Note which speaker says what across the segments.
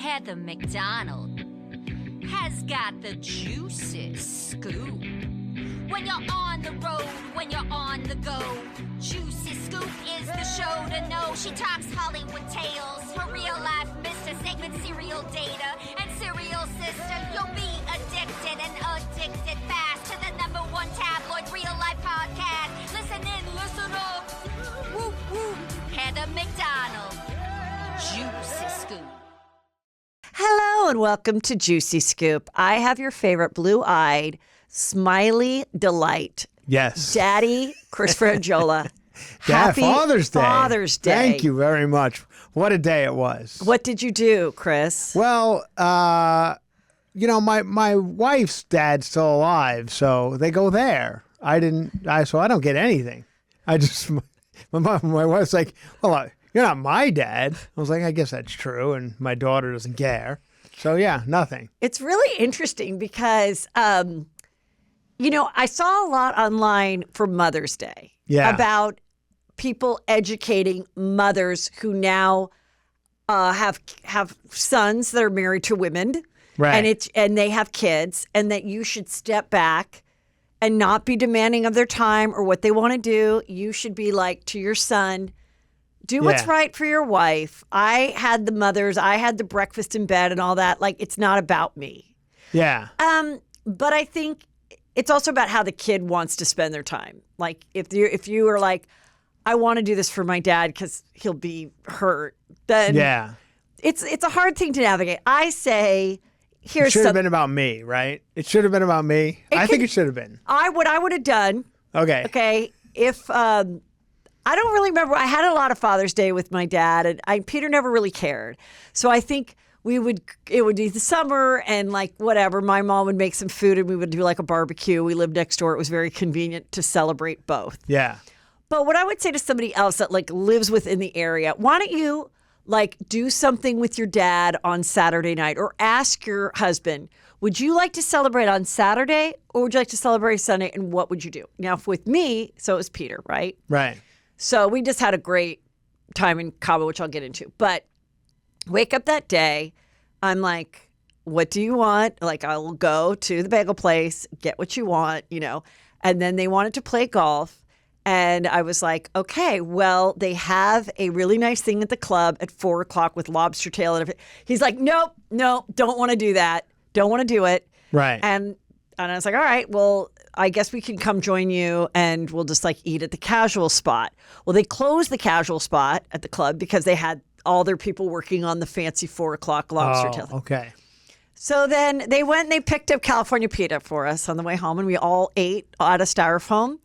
Speaker 1: Heather McDonald has got the juiciest scoop. When you're on the road, when you're on the go, Juicy Scoop is the show to know. She talks Hollywood tales, her real life Mr. Segment serial data, and serial sister. You'll be addicted and addicted fast to the #1 tabloid real life podcast. Listen in, listen up. Woo woo. Heather McDonald, Juicy Scoop.
Speaker 2: Hello and welcome to Juicy Scoop. I have your favorite blue-eyed, smiley delight.
Speaker 3: Yes.
Speaker 2: Daddy, Christopher Jola. Happy
Speaker 3: Father's Day.
Speaker 2: Father's Day.
Speaker 3: Thank you very much. What a day it was.
Speaker 2: What did you do, Chris?
Speaker 3: Well, my wife's dad's still alive, so they go there. So I don't get anything. My wife's like, well, you're not my dad. I was like, I guess that's true, and my daughter doesn't care. So yeah, nothing.
Speaker 2: It's really interesting because, I saw a lot online for Mother's Day about people educating mothers who now have sons that are married to women, right? And they have kids, and that you should step back and not be demanding of their time or what they want to do. You should be like to your son, do what's right for your wife. I had the breakfast in bed and all that. Like, it's not about me.
Speaker 3: Yeah.
Speaker 2: But I think it's also about how the kid wants to spend their time. Like, if you are like, I want to do this for my dad because he'll be hurt, then it's a hard thing to navigate. I say,
Speaker 3: it should have been about me, right? It should have been about me. I think it should have been.
Speaker 2: What I would have done. Okay. If I don't really remember. I had a lot of Father's Day with my dad, and Peter never really cared. So I think it would be the summer and like whatever. My mom would make some food and we would do like a barbecue. We lived next door. It was very convenient to celebrate both.
Speaker 3: Yeah.
Speaker 2: But what I would say to somebody else that like lives within the area, why don't you like do something with your dad on Saturday night, or ask your husband, would you like to celebrate on Saturday or would you like to celebrate Sunday, and what would you do? Now with me, so it was Peter, right?
Speaker 3: Right.
Speaker 2: So we just had a great time in Cabo, which I'll get into. But wake up that day, I'm like, what do you want? Like, I will go to the bagel place, get what you want, And then they wanted to play golf. And I was like, okay, well, they have a really nice thing at the club at 4:00 with lobster tail and everything. He's like, nope, don't want to do that. Don't want to do it.
Speaker 3: Right.
Speaker 2: And I was like, all right, well, I guess we can come join you and we'll just like eat at the casual spot. Well, they closed the casual spot at the club because they had all their people working on the fancy 4:00 lobster tail.
Speaker 3: Okay.
Speaker 2: So then they went and they picked up California pita for us on the way home, and we all ate out of styrofoam.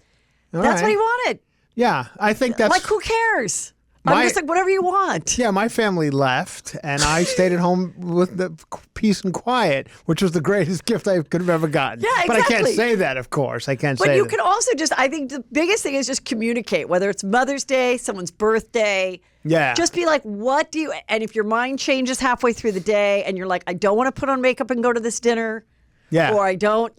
Speaker 2: That's what he wanted.
Speaker 3: Yeah, I think that's...
Speaker 2: Like, who cares? I'm just like, whatever you want.
Speaker 3: Yeah, my family left, and I stayed at home with the peace and quiet, which was the greatest gift I could have ever gotten.
Speaker 2: Yeah, exactly.
Speaker 3: But I can't say that, of course. I can't say that.
Speaker 2: But you can also just, I think the biggest thing is just communicate, whether it's Mother's Day, someone's birthday.
Speaker 3: Yeah.
Speaker 2: Just be like, what do you, and if your mind changes halfway through the day and you're like, I don't want to put on makeup and go to this dinner.
Speaker 3: Yeah.
Speaker 2: Or I don't,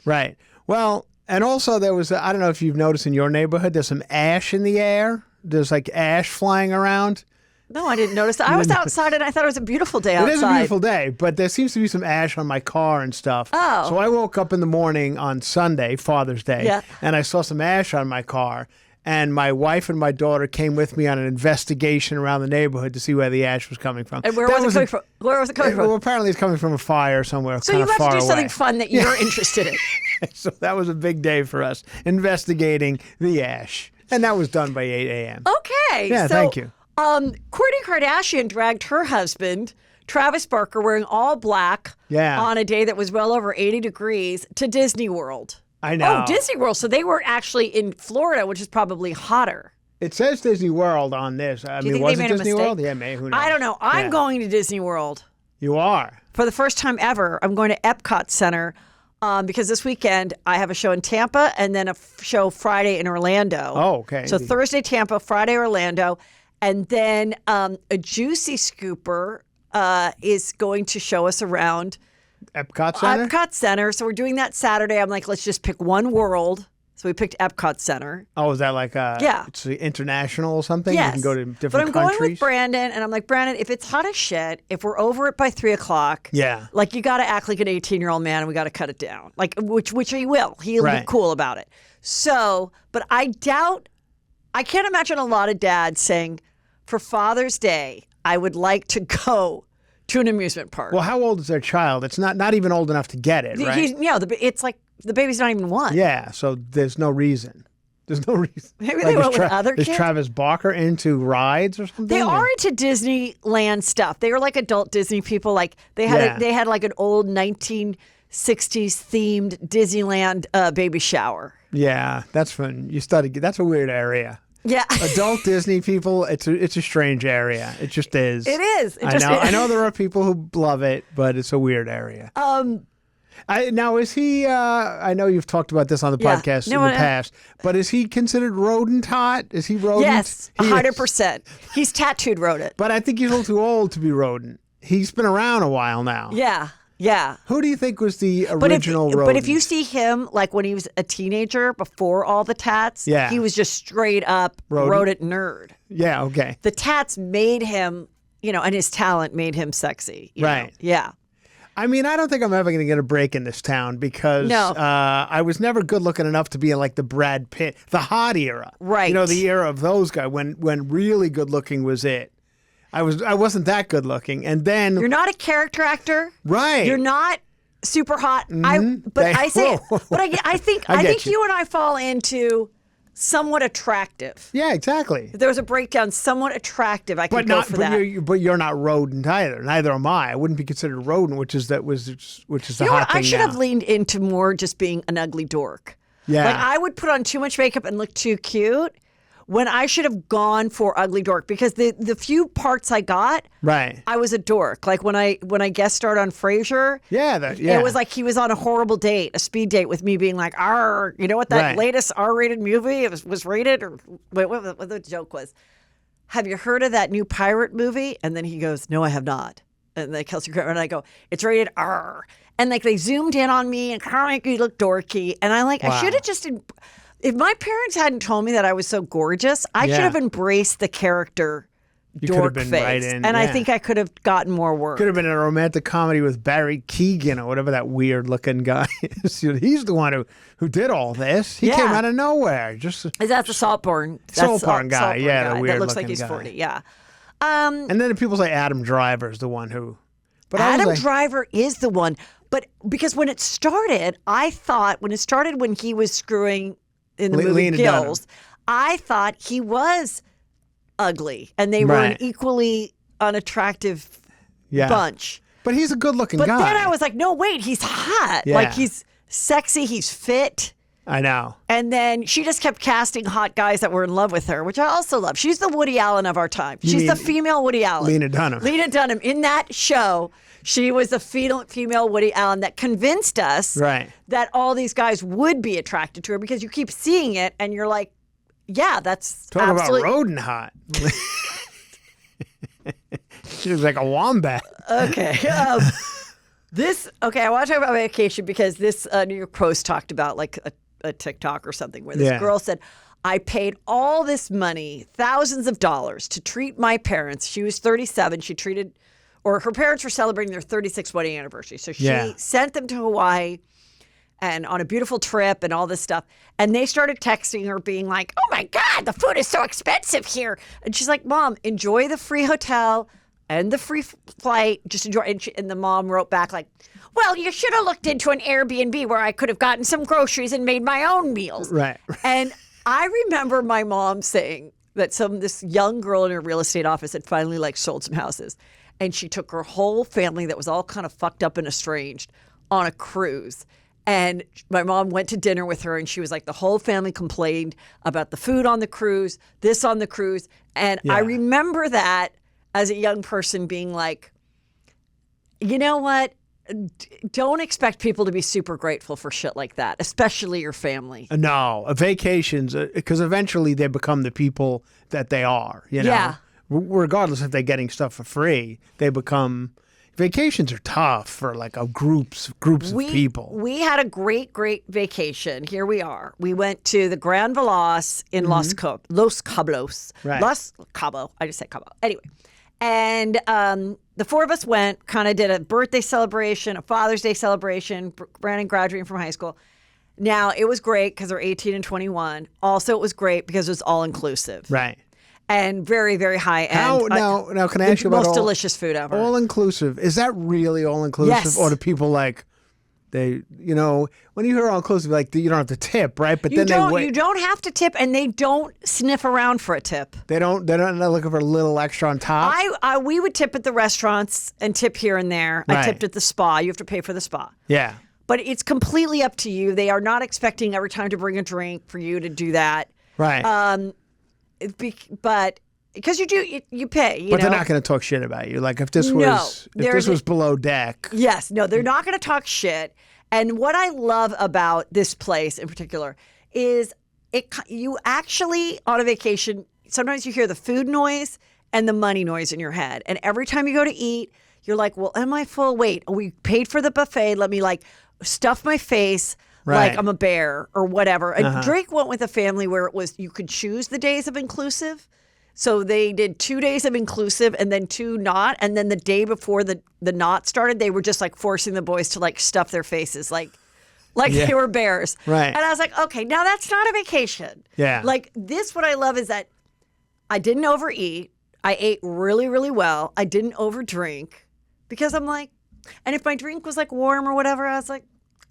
Speaker 3: Right. Well, and also there was, I don't know if you've noticed in your neighborhood, there's some ash in the air. There's like ash flying around.
Speaker 2: No, I didn't notice that. I was outside and I thought it was a beautiful day outside.
Speaker 3: It is a beautiful day, but there seems to be some ash on my car and stuff.
Speaker 2: Oh.
Speaker 3: So I woke up in the morning on Sunday, Father's Day, and I saw some ash on my car. And my wife and my daughter came with me on an investigation around the neighborhood to see where the ash was coming from.
Speaker 2: And where was it coming from? Where was it coming from?
Speaker 3: Well, apparently it's coming from a fire somewhere
Speaker 2: so
Speaker 3: kind of far away.
Speaker 2: So you have to do something fun that you're interested in.
Speaker 3: So that was a big day for us, investigating the ash. And that was done by 8 a.m.
Speaker 2: Okay.
Speaker 3: Yeah, thank you.
Speaker 2: Kourtney Kardashian dragged her husband, Travis Barker, wearing all black on a day that was well over 80 degrees, to Disney World.
Speaker 3: I know.
Speaker 2: Oh, Disney World. So they were actually in Florida, which is probably hotter.
Speaker 3: It says Disney World on this. I mean, was it Disney World? Yeah, maybe. Who knows?
Speaker 2: I don't know. I'm going to Disney World.
Speaker 3: You are?
Speaker 2: For the first time ever. I'm going to Epcot Center because this weekend I have a show in Tampa and then a show Friday in Orlando.
Speaker 3: Oh, okay.
Speaker 2: So Thursday, Tampa, Friday, Orlando. And then a Juicy Scooper is going to show us around
Speaker 3: Epcot Center?
Speaker 2: Epcot Center. So we're doing that Saturday. I'm like, let's just pick one world So we picked Epcot Center.
Speaker 3: Oh, is that like it's international or something?
Speaker 2: Yes.
Speaker 3: You can go to different
Speaker 2: countries. But I'm
Speaker 3: countries?
Speaker 2: going with Brandon, and I'm like, Brandon, if it's hot as shit, if we're over it by 3 o'clock, like you got to act like an 18-year-old man, and we got to cut it down. Like which he will. He'll be cool about it. So, but I can't imagine a lot of dads saying, for Father's Day, I would like to go to an amusement park.
Speaker 3: Well, how old is their child? It's not even old enough to get it, right?
Speaker 2: It's like the baby's not even 1.
Speaker 3: Yeah, so there's no reason. There's no reason.
Speaker 2: Maybe they went with other kids.
Speaker 3: Is Travis Barker into rides or something?
Speaker 2: They are into Disneyland stuff. They were like adult Disney people. Like they had like an old 1960s themed Disneyland baby shower.
Speaker 3: Yeah, that's fun. That's a weird area.
Speaker 2: Yeah.
Speaker 3: Adult Disney people, it's a strange area. It just is.
Speaker 2: It is.
Speaker 3: I know there are people who love it, but it's a weird area. Now, is he, I know you've talked about this on the podcast in the past, but is he considered rodent hot? Is he rodent?
Speaker 2: Yes, 100%. He's tattooed rodent.
Speaker 3: But I think he's a little too old to be rodent. He's been around a while now.
Speaker 2: Yeah. Yeah.
Speaker 3: Who do you think was the original rodent?
Speaker 2: But if you see him, like when he was a teenager before all the tats, he was just straight up rodent nerd.
Speaker 3: Yeah, okay.
Speaker 2: The tats made him, and his talent made him sexy.
Speaker 3: Right.
Speaker 2: Know? Yeah.
Speaker 3: I mean, I don't think I'm ever going to get a break in this town because I was never good looking enough to be in like the Brad Pitt, the hot era.
Speaker 2: Right.
Speaker 3: The era of those guys when really good looking was it. I wasn't that good looking, and then
Speaker 2: you're not a character actor,
Speaker 3: right?
Speaker 2: You're not super hot.
Speaker 3: Mm-hmm.
Speaker 2: I think you and I fall into somewhat attractive.
Speaker 3: Yeah, exactly.
Speaker 2: If there was a breakdown, somewhat attractive. I could go for that.
Speaker 3: But you're not rodent either. Neither am I. I wouldn't be considered rodent, which is the hot thing.
Speaker 2: I should have leaned into more just being an ugly dork.
Speaker 3: Yeah,
Speaker 2: like I would put on too much makeup and look too cute. When I should have gone for ugly dork, because the few parts I got, I was a dork. Like when I guest starred on Frasier, it was like he was on a horrible date, a speed date with me, being like, "Arr, you know what that latest R-rated movie it was rated?" Or what the joke was? Have you heard of that new pirate movie? And then he goes, "No, I have not." And then Kelsey Grammer and I go, "It's rated R." And like they zoomed in on me and kind of make me look dorky, and I should have just. If my parents hadn't told me that I was so gorgeous, I should have embraced the character dork face.
Speaker 3: Right in,
Speaker 2: I think I could have gotten more work.
Speaker 3: Could have been a romantic comedy with Barry Keoghan or whatever that weird looking guy is. He's the one who did all this. He came out of nowhere. Is
Speaker 2: that the Saltburn?
Speaker 3: Saltburn guy,
Speaker 2: the
Speaker 3: weird
Speaker 2: that looks like he's 40, yeah.
Speaker 3: And then people say Adam Driver is the one who... But
Speaker 2: Adam Driver is the one. But because when it started, when he was screwing... in the movie Gills, I thought he was ugly, and they were an equally unattractive bunch.
Speaker 3: But he's a good-looking guy.
Speaker 2: But then I was like, no, wait, he's hot. Yeah. Like, he's sexy, he's fit.
Speaker 3: I know.
Speaker 2: And then she just kept casting hot guys that were in love with her, which I also love. She's the Woody Allen of our time. She's the female Woody Allen.
Speaker 3: Lena Dunham.
Speaker 2: Lena Dunham. In that show, she was the female Woody Allen that convinced us that all these guys would be attracted to her, because you keep seeing it and you're like, yeah, that's
Speaker 3: Talk about rodent hot. She was like a wombat.
Speaker 2: Okay. I want to talk about vacation because this New York Post talked about like a TikTok or something where this girl said, I paid all this money, thousands of dollars, to treat my parents. She was 37. Her parents were celebrating their 36th wedding anniversary. So she sent them to Hawaii and on a beautiful trip and all this stuff. And they started texting her being like, oh my God, the food is so expensive here. And she's like, Mom, enjoy the free hotel and the free flight. Just enjoy. And the mom wrote back like, well, you should have looked into an Airbnb where I could have gotten some groceries and made my own meals.
Speaker 3: Right.
Speaker 2: And I remember my mom saying that this young girl in her real estate office had finally like sold some houses. And she took her whole family that was all kind of fucked up and estranged on a cruise. And my mom went to dinner with her, and she was like, the whole family complained about the food on the cruise, this on the cruise. And I remember that as a young person being like, you know what? Don't expect people to be super grateful for shit like that, especially your family.
Speaker 3: No, vacations, because eventually they become the people that they are, you know?
Speaker 2: Yeah.
Speaker 3: Regardless if they're getting stuff for free, they become... vacations are tough for like groups of people.
Speaker 2: We had a great vacation. Here we are. We went to the Gran Velas in Los Cabos.
Speaker 3: Right.
Speaker 2: Los Cabo. I just said Cabo. Anyway. And the four of us went, kind of did a birthday celebration, a Father's Day celebration, Brandon graduating from high school. Now, it was great because they're 18 and 21. Also, it was great because it was all-inclusive.
Speaker 3: Right.
Speaker 2: And very, very high-end.
Speaker 3: Now, can I ask you about
Speaker 2: most delicious food ever.
Speaker 3: All-inclusive. Is that really all-inclusive?
Speaker 2: Yes.
Speaker 3: Or do people like... They, when you hear all inclusive, like you don't have to tip, right? But
Speaker 2: you don't have to tip, and they don't sniff around for a tip.
Speaker 3: They're not looking for a little extra on top.
Speaker 2: We would tip at the restaurants and tip here and there.
Speaker 3: Right.
Speaker 2: I tipped at the spa. You have to pay for the spa.
Speaker 3: Yeah.
Speaker 2: But it's completely up to you. They are not expecting every time to bring a drink for you to do that.
Speaker 3: Right.
Speaker 2: But because you pay.
Speaker 3: But they're not going to talk shit about you. Like if this was below deck.
Speaker 2: Yes. No, they're not going to talk shit. And what I love about this place in particular is you actually, on a vacation, sometimes you hear the food noise and the money noise in your head. And every time you go to eat, you're like, well, am I full? Wait, we paid for the buffet. Let me stuff my face like I'm a bear or whatever. And Drake went with a family where it was you could choose the days of inclusive. So they did 2 days of inclusive and then 2 not. And then the day before the not started, they were just like forcing the boys to like stuff their faces like they were bears.
Speaker 3: Right.
Speaker 2: And I was like, okay, now that's not a vacation.
Speaker 3: Yeah.
Speaker 2: Like this, what I love is that I didn't overeat. I ate really, really well. I didn't overdrink because I'm like, and if my drink was like warm or whatever, I was like,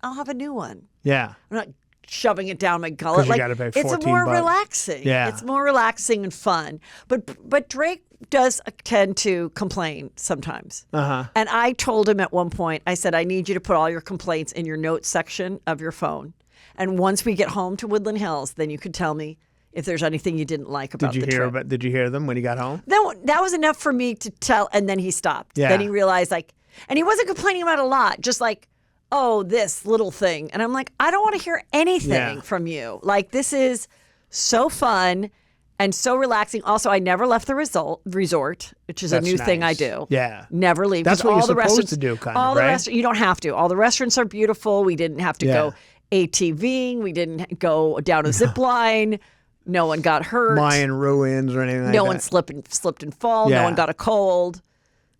Speaker 2: I'll have a new one.
Speaker 3: Yeah.
Speaker 2: I'm not shoving it down my gullet.
Speaker 3: You gotta pay $14.
Speaker 2: It's more relaxing.
Speaker 3: Yeah.
Speaker 2: It's more relaxing and fun. But Drake does tend to complain sometimes. And I told him at one point, I said, I need you to put all your complaints in your notes section of your phone. And once we get home to Woodland Hills, then you could tell me if there's anything you didn't like about the trip.
Speaker 3: Did you hear them when you got home?
Speaker 2: That was enough for me to tell. And then he stopped.
Speaker 3: Yeah.
Speaker 2: Then he realized and he wasn't complaining about a lot, just like, oh, this little thing. And I'm like, I don't want to hear anything from you. Like, this is so fun and so relaxing. Also, I never left the resort, which is a new thing I do.
Speaker 3: Yeah.
Speaker 2: Never leave.
Speaker 3: That's what
Speaker 2: all
Speaker 3: you're
Speaker 2: the
Speaker 3: supposed to do, kind of, right?
Speaker 2: You don't have to. All the restaurants are beautiful. We didn't have to go ATVing. We didn't go down a zip line. No one got hurt.
Speaker 3: Mayan ruins or anything like that.
Speaker 2: No one slipped and fall.
Speaker 3: Yeah.
Speaker 2: No one got a cold.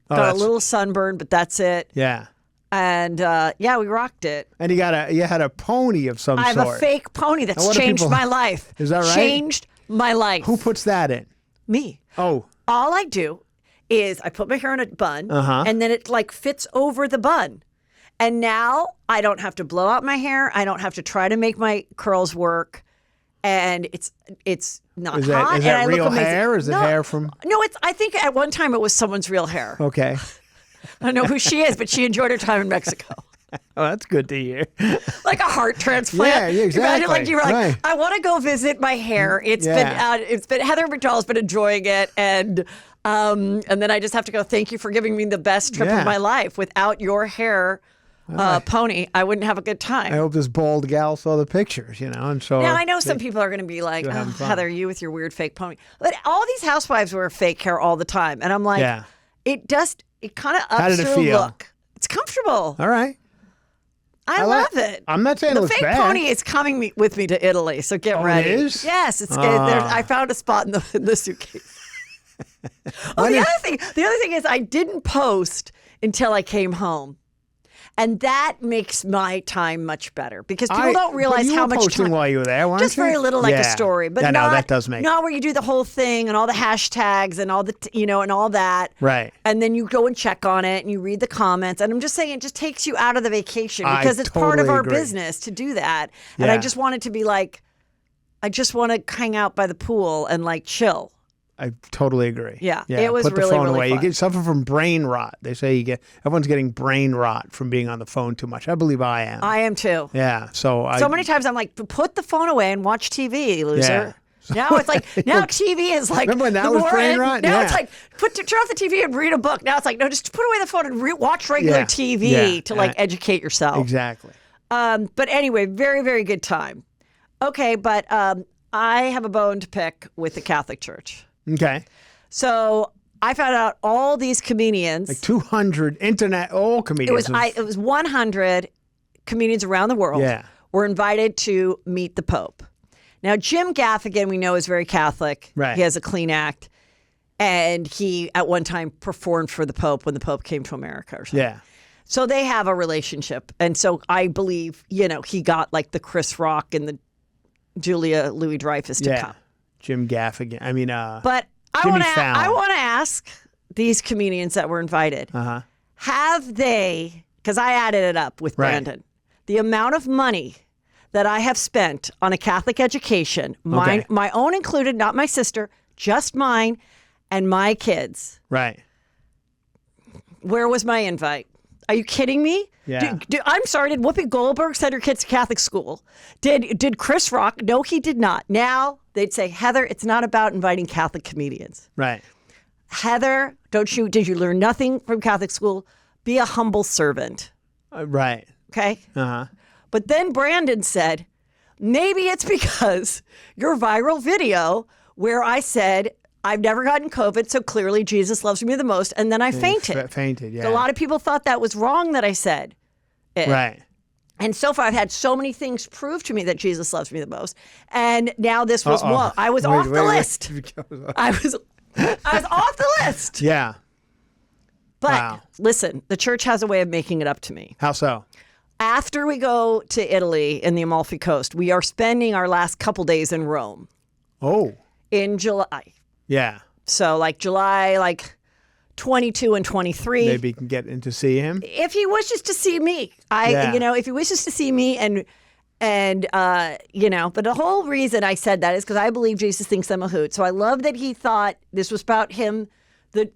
Speaker 2: Got a little sunburn, but that's it.
Speaker 3: Yeah.
Speaker 2: And we rocked it.
Speaker 3: And you had a pony of some sort.
Speaker 2: I have a fake pony that's changed my life.
Speaker 3: Is that right?
Speaker 2: Changed my life.
Speaker 3: Who puts that in?
Speaker 2: Me.
Speaker 3: Oh.
Speaker 2: All I do is I put my hair in a bun, and then it like fits over the bun. And now I don't have to blow out my hair. I don't have to try to make my curls work. And it's not hot.
Speaker 3: Is that real hair? Or is it hair from?
Speaker 2: No, I think at one time it was someone's real hair.
Speaker 3: Okay.
Speaker 2: I don't know who she is, but she enjoyed her time in Mexico.
Speaker 3: Oh, that's good to hear.
Speaker 2: Like a heart transplant.
Speaker 3: Yeah, exactly.
Speaker 2: Imagine you were like, I want to go visit my hair. It's been Heather McDonald's been enjoying it, and then I just have to go. Thank you for giving me the best trip of my life. Without your hair, pony, I wouldn't have a good time.
Speaker 3: I hope this bald gal saw the pictures, and so.
Speaker 2: Now I know some people are going to be like, Heather, you with your weird fake pony. But all these housewives wear fake hair all the time, and I'm like, it kind of ups your look. It's comfortable.
Speaker 3: All right.
Speaker 2: I love it.
Speaker 3: I'm not saying it looks bad.
Speaker 2: The fake pony is coming with me to Italy, so get ready.
Speaker 3: It is?
Speaker 2: Yes, it's I found a spot in the suitcase. The other thing is I didn't post until I came home. And that makes my time much better because people don't realize how much
Speaker 3: time. While you were there, weren't
Speaker 2: just
Speaker 3: you?
Speaker 2: Very little, like a story, but
Speaker 3: that does make
Speaker 2: not where you do the whole thing and all the hashtags and all the and all that.
Speaker 3: Right.
Speaker 2: And then you go and check on it and you read the comments. And I'm just saying, it just takes you out of the vacation because it's part of our business to do that. And I just want it to be like, I just want to hang out by the pool and like chill.
Speaker 3: I totally agree.
Speaker 2: Yeah, it was
Speaker 3: Put the
Speaker 2: really,
Speaker 3: phone
Speaker 2: really
Speaker 3: away.
Speaker 2: fun.
Speaker 3: You get suffer from brain rot. They say everyone's getting brain rot from being on the phone too much. I believe I am.
Speaker 2: I am too.
Speaker 3: Yeah. So
Speaker 2: many times I'm like, put the phone away and watch TV, loser. Yeah. Now it's like TV is like.
Speaker 3: Remember when that was brain rot?
Speaker 2: Now it's like turn off the TV and read a book. Now it's like no, just put away the phone and watch regular TV to like educate yourself.
Speaker 3: Exactly.
Speaker 2: But anyway, very, very good time. Okay, but I have a bone to pick with the Catholic Church.
Speaker 3: Okay.
Speaker 2: So I found out all these comedians.
Speaker 3: Like 200 all comedians.
Speaker 2: It was 100 comedians around the world were invited to meet the Pope. Now, Jim Gaffigan, we know, is very Catholic.
Speaker 3: Right.
Speaker 2: He has a clean act. And he, at one time, performed for the Pope when the Pope came to America or something.
Speaker 3: Yeah.
Speaker 2: So they have a relationship. And so I believe, he got like the Chris Rock and the Julia Louis-Dreyfus to come.
Speaker 3: Jim Gaffigan. I mean,
Speaker 2: but I want to ask these comedians that were invited, have they, because I added it up with Brandon, the amount of money that I have spent on a Catholic education, my own included, not my sister, just mine and my kids.
Speaker 3: Right.
Speaker 2: Where was my invite? Are you kidding me?
Speaker 3: Yeah.
Speaker 2: I'm sorry. Did Whoopi Goldberg send her kids to Catholic school? Did Chris Rock? No, he did not. Now they'd say, Heather, it's not about inviting Catholic comedians.
Speaker 3: Right.
Speaker 2: Heather, did you learn nothing from Catholic school? Be a humble servant.
Speaker 3: Right.
Speaker 2: Okay. But then Brandon said, maybe it's because your viral video where I said, I've never gotten COVID, so clearly Jesus loves me the most. And then I fainted.
Speaker 3: Fainted, yeah.
Speaker 2: So a lot of people thought that was wrong that I said it.
Speaker 3: Right.
Speaker 2: And so far, I've had so many things prove to me that Jesus loves me the most. And now this was one. I was off the list. I was off the list.
Speaker 3: Yeah.
Speaker 2: But listen, the church has a way of making it up to me.
Speaker 3: How so?
Speaker 2: After we go to Italy and the Amalfi Coast, we are spending our last couple days in Rome.
Speaker 3: Oh.
Speaker 2: In July.
Speaker 3: Yeah.
Speaker 2: So like July 22 and 23.
Speaker 3: Maybe you can get in to see him.
Speaker 2: If he wishes to see me. If he wishes to see me and but the whole reason I said that is because I believe Jesus thinks I'm a hoot. So I love that he thought this was about him, the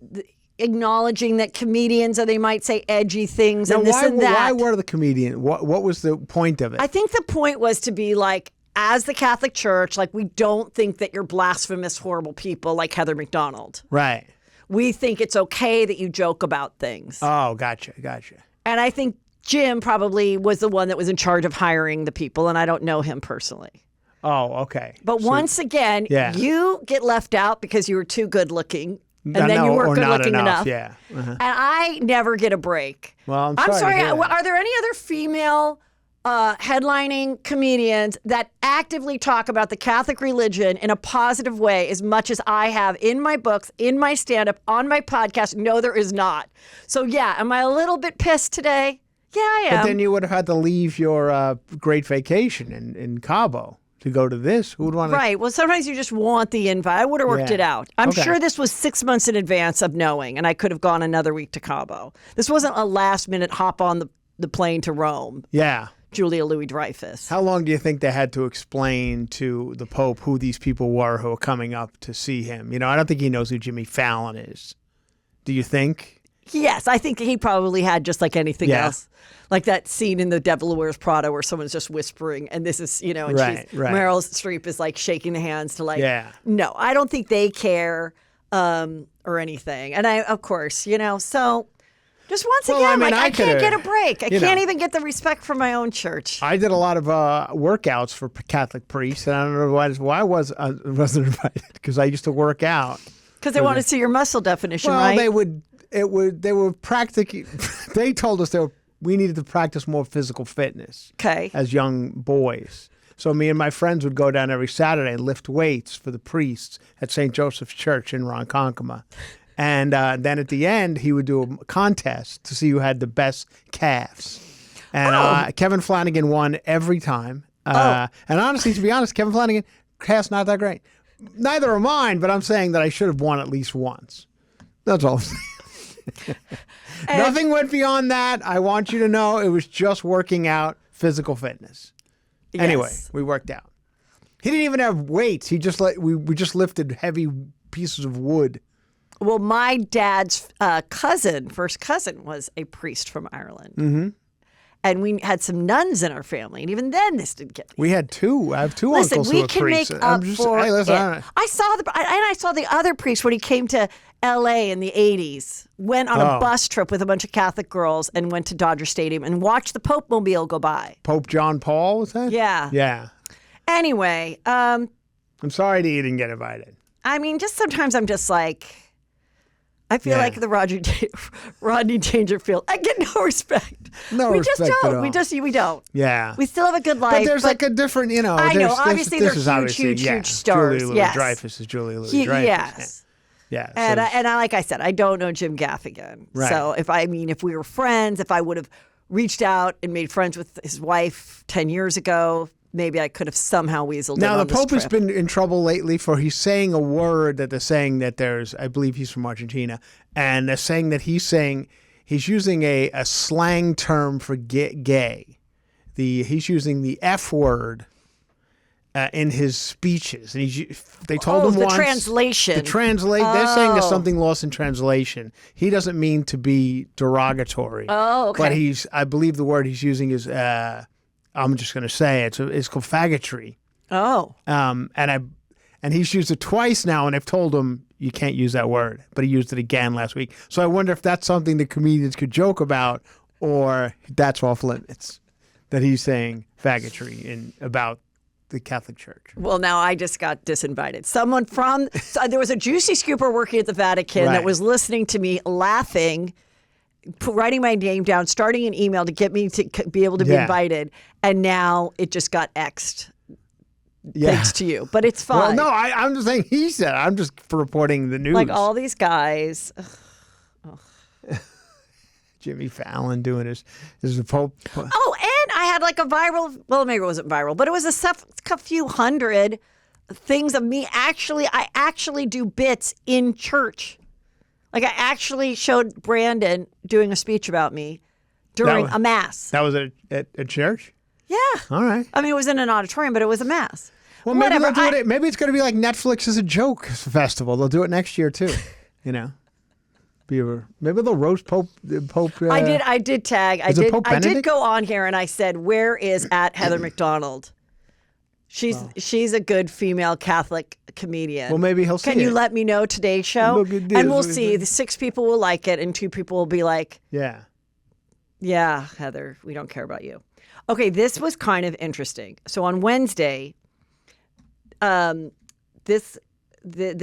Speaker 2: acknowledging that comedians, or they might say edgy things and this and that.
Speaker 3: Why were the comedian? What was the point of it?
Speaker 2: I think the point was to be like, as the Catholic Church, like, we don't think that you're blasphemous, horrible people like Heather McDonald.
Speaker 3: Right.
Speaker 2: We think it's okay that you joke about things.
Speaker 3: Oh, gotcha.
Speaker 2: And I think Jim probably was the one that was in charge of hiring the people, and I don't know him personally.
Speaker 3: Oh, okay.
Speaker 2: But once again, you get left out because you were too good looking. And then you weren't good looking enough.
Speaker 3: Yeah.
Speaker 2: And I never get a break.
Speaker 3: Well, I'm sorry.
Speaker 2: Are there any other female headlining comedians that actively talk about the Catholic religion in a positive way as much as I have in my books, in my stand-up, on my podcast? No, there is not. So yeah, am I a little bit pissed today? Yeah, I am.
Speaker 3: But then you would have had to leave your great vacation in Cabo to go to this. Who would want to?
Speaker 2: Right. Well, sometimes you just want the invite. I would have worked it out. I'm sure this was 6 months in advance of knowing, and I could have gone another week to Cabo. This wasn't a last-minute hop on the plane to Rome.
Speaker 3: Yeah.
Speaker 2: Julia Louis-Dreyfus.
Speaker 3: How long do you think they had to explain to the Pope who these people were who were coming up to see him? I don't think he knows who Jimmy Fallon is. Do you think?
Speaker 2: Yes, I think he probably had just like anything else. Like that scene in The Devil Wears Prada where someone's just whispering and this is, and Meryl Streep is like shaking the hands to no, I don't think they care or anything. And I, of course, so... Just once again, I can't get a break. I can't even get the respect from my own church.
Speaker 3: I did a lot of workouts for Catholic priests, and I don't know why I wasn't invited, because I used to work out.
Speaker 2: Because they want to see your muscle definition,
Speaker 3: well,
Speaker 2: right?
Speaker 3: they were practically, they told us we needed to practice more physical fitness as young boys. So me and my friends would go down every Saturday and lift weights for the priests at St. Joseph's Church in Ronkonkoma. And then at the end, he would do a contest to see who had the best calves. And Kevin Flanagan won every time. And honestly, to be honest, Kevin Flanagan, calves not that great. Neither are mine, but I'm saying that I should have won at least once. That's all I'm saying. Nothing went beyond that. I want you to know it was just working out, physical fitness. Yes. Anyway, we worked out. He didn't even have weights. He just we just lifted heavy pieces of wood.
Speaker 2: Well, my dad's first cousin, was a priest from Ireland.
Speaker 3: Mm-hmm.
Speaker 2: And we had some nuns in our family. And even then, this didn't get me.
Speaker 3: We had two. I have two uncles who are priests.
Speaker 2: We can make up for it. I saw the other priest when he came to L.A. in the 80s. Went on a bus trip with a bunch of Catholic girls and went to Dodger Stadium and watched the Pope Mobile go by.
Speaker 3: Pope John Paul, was that?
Speaker 2: Yeah.
Speaker 3: Yeah.
Speaker 2: Anyway.
Speaker 3: I'm sorry that you didn't get invited.
Speaker 2: I mean, just sometimes I'm just like... I feel like the Rodney Dangerfield. I get no respect.
Speaker 3: No respect at all.
Speaker 2: We don't.
Speaker 3: Yeah.
Speaker 2: We still have a good life.
Speaker 3: But there's like a different,
Speaker 2: I know. Obviously, they're huge stars.
Speaker 3: Julia Louis-Dreyfus is Julia Louis-Dreyfus.
Speaker 2: Yes.
Speaker 3: Yeah.
Speaker 2: And like I said, I don't know Jim Gaffigan.
Speaker 3: Right.
Speaker 2: So if we were friends, if I would have reached out and made friends with his wife 10 years ago, maybe I could have somehow weaseled in on
Speaker 3: Now, the
Speaker 2: this
Speaker 3: Pope
Speaker 2: trip.
Speaker 3: has been in trouble lately for he's saying a word that they're saying that there's, I believe he's from Argentina, and they're saying that he's using a slang term for gay. He's using the F word in his speeches. And they told him once.
Speaker 2: Translation.
Speaker 3: They're saying there's something lost in translation. He doesn't mean to be derogatory.
Speaker 2: Oh, okay.
Speaker 3: But I believe the word he's using is, I'm just going to say it's called faggotry.
Speaker 2: Oh.
Speaker 3: And he's used it twice now, and I've told him you can't use that word, but he used it again last week. So I wonder if that's something the comedians could joke about, or that's off limits, that he's saying faggotry about the Catholic Church.
Speaker 2: Well, now I just got disinvited. Someone there was a Juicy Scooper working at the Vatican that was listening to me laughing, writing my name down, starting an email to get me to be able to be invited, and now it just got X'd. Thanks to you, but it's fine.
Speaker 3: Well, no, I'm just saying he said. I'm just reporting the news.
Speaker 2: Like all these guys.
Speaker 3: Jimmy Fallon doing his Pope.
Speaker 2: Oh, and I had like a viral. Well, maybe it wasn't viral, but it was a few hundred things of me. I actually do bits in church. Like I actually showed Brandon doing a speech about me during a mass.
Speaker 3: That was at church?
Speaker 2: Yeah.
Speaker 3: All right.
Speaker 2: I mean, it was in an auditorium, but it was a mass.
Speaker 3: Well, maybe they'll do it. Maybe it's going to be like Netflix as a joke festival. They'll do it next year too. Maybe they'll roast Pope.
Speaker 2: I did tag. I did go on here and I said, "Where is at Heather McDonald?" She's a good female Catholic comedian.
Speaker 3: Well, maybe he'll see
Speaker 2: Can you
Speaker 3: it.
Speaker 2: let me know today's show? And we'll see. The 6 people will like it, and 2 people will be like, "Yeah, Heather, we don't care about you." Okay, this was kind of interesting. So on Wednesday, the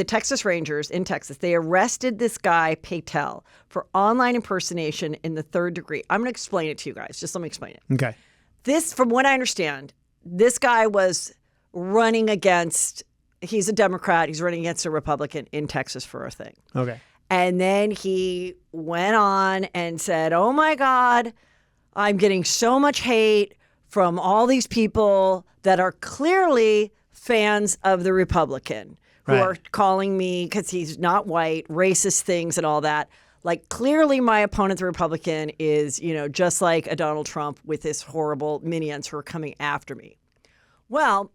Speaker 2: Texas Rangers in Texas, they arrested this guy, Patel, for online impersonation in the 3rd degree. I'm going to explain it to you guys. Just let me explain it.
Speaker 3: Okay.
Speaker 2: This, from what I understand, this guy was running against, he's a Democrat, he's running against a Republican in Texas for a thing.
Speaker 3: Okay.
Speaker 2: And then he went on and said, "Oh my God, I'm getting so much hate from all these people that are clearly fans of the Republican who are calling me, because he's not white, racist things and all that. Like, clearly my opponent, the Republican, is, just like a Donald Trump with his horrible minions who are coming after me." Well,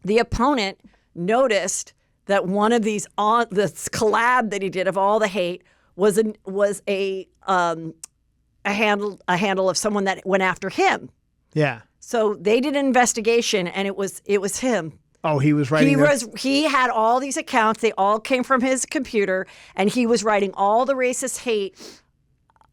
Speaker 2: the opponent noticed that one of these this collab that he did of all the hate was a handle of someone that went after him.
Speaker 3: Yeah.
Speaker 2: So they did an investigation, and it was him.
Speaker 3: Oh, he was writing.
Speaker 2: He had all these accounts. They all came from his computer, and he was writing all the racist hate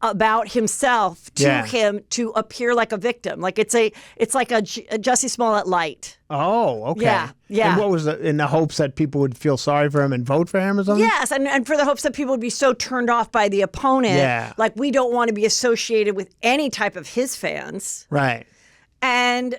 Speaker 2: about himself to him to appear like a victim. Like it's like a Jussie Smollett light.
Speaker 3: Oh, okay.
Speaker 2: Yeah.
Speaker 3: And what was in the hopes that people would feel sorry for him and vote for him or something?
Speaker 2: Yes, and for the hopes that people would be so turned off by the opponent.
Speaker 3: Yeah.
Speaker 2: Like, we don't want to be associated with any type of his fans.
Speaker 3: Right.
Speaker 2: And,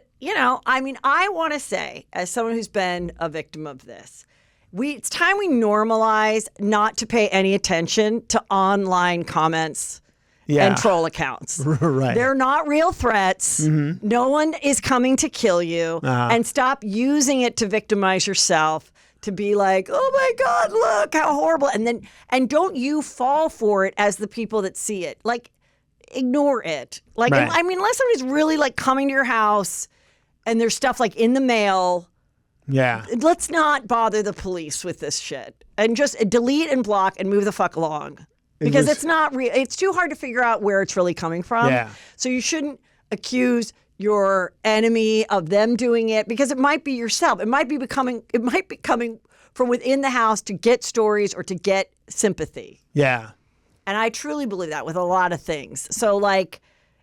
Speaker 2: I want to say, as someone who's been a victim of this, it's time we normalize not to pay any attention to online comments and troll accounts.
Speaker 3: Right.
Speaker 2: They're not real threats. Mm-hmm. No one is coming to kill you. And stop using it to victimize yourself, to be like, "Oh my God, look how horrible." And don't you fall for it as the people that see it. Like, ignore it. Like, unless somebody's really like coming to your house and there's stuff like in the mail.
Speaker 3: Yeah.
Speaker 2: Let's not bother the police with this shit, and just delete and block and move the fuck along. Because it's not real. It's too hard to figure out where it's really coming from.
Speaker 3: Yeah.
Speaker 2: So you shouldn't accuse your enemy of them doing it, because it might be yourself. It might be coming from within the house to get stories or to get sympathy.
Speaker 3: Yeah.
Speaker 2: And I truly believe that with a lot of things. So,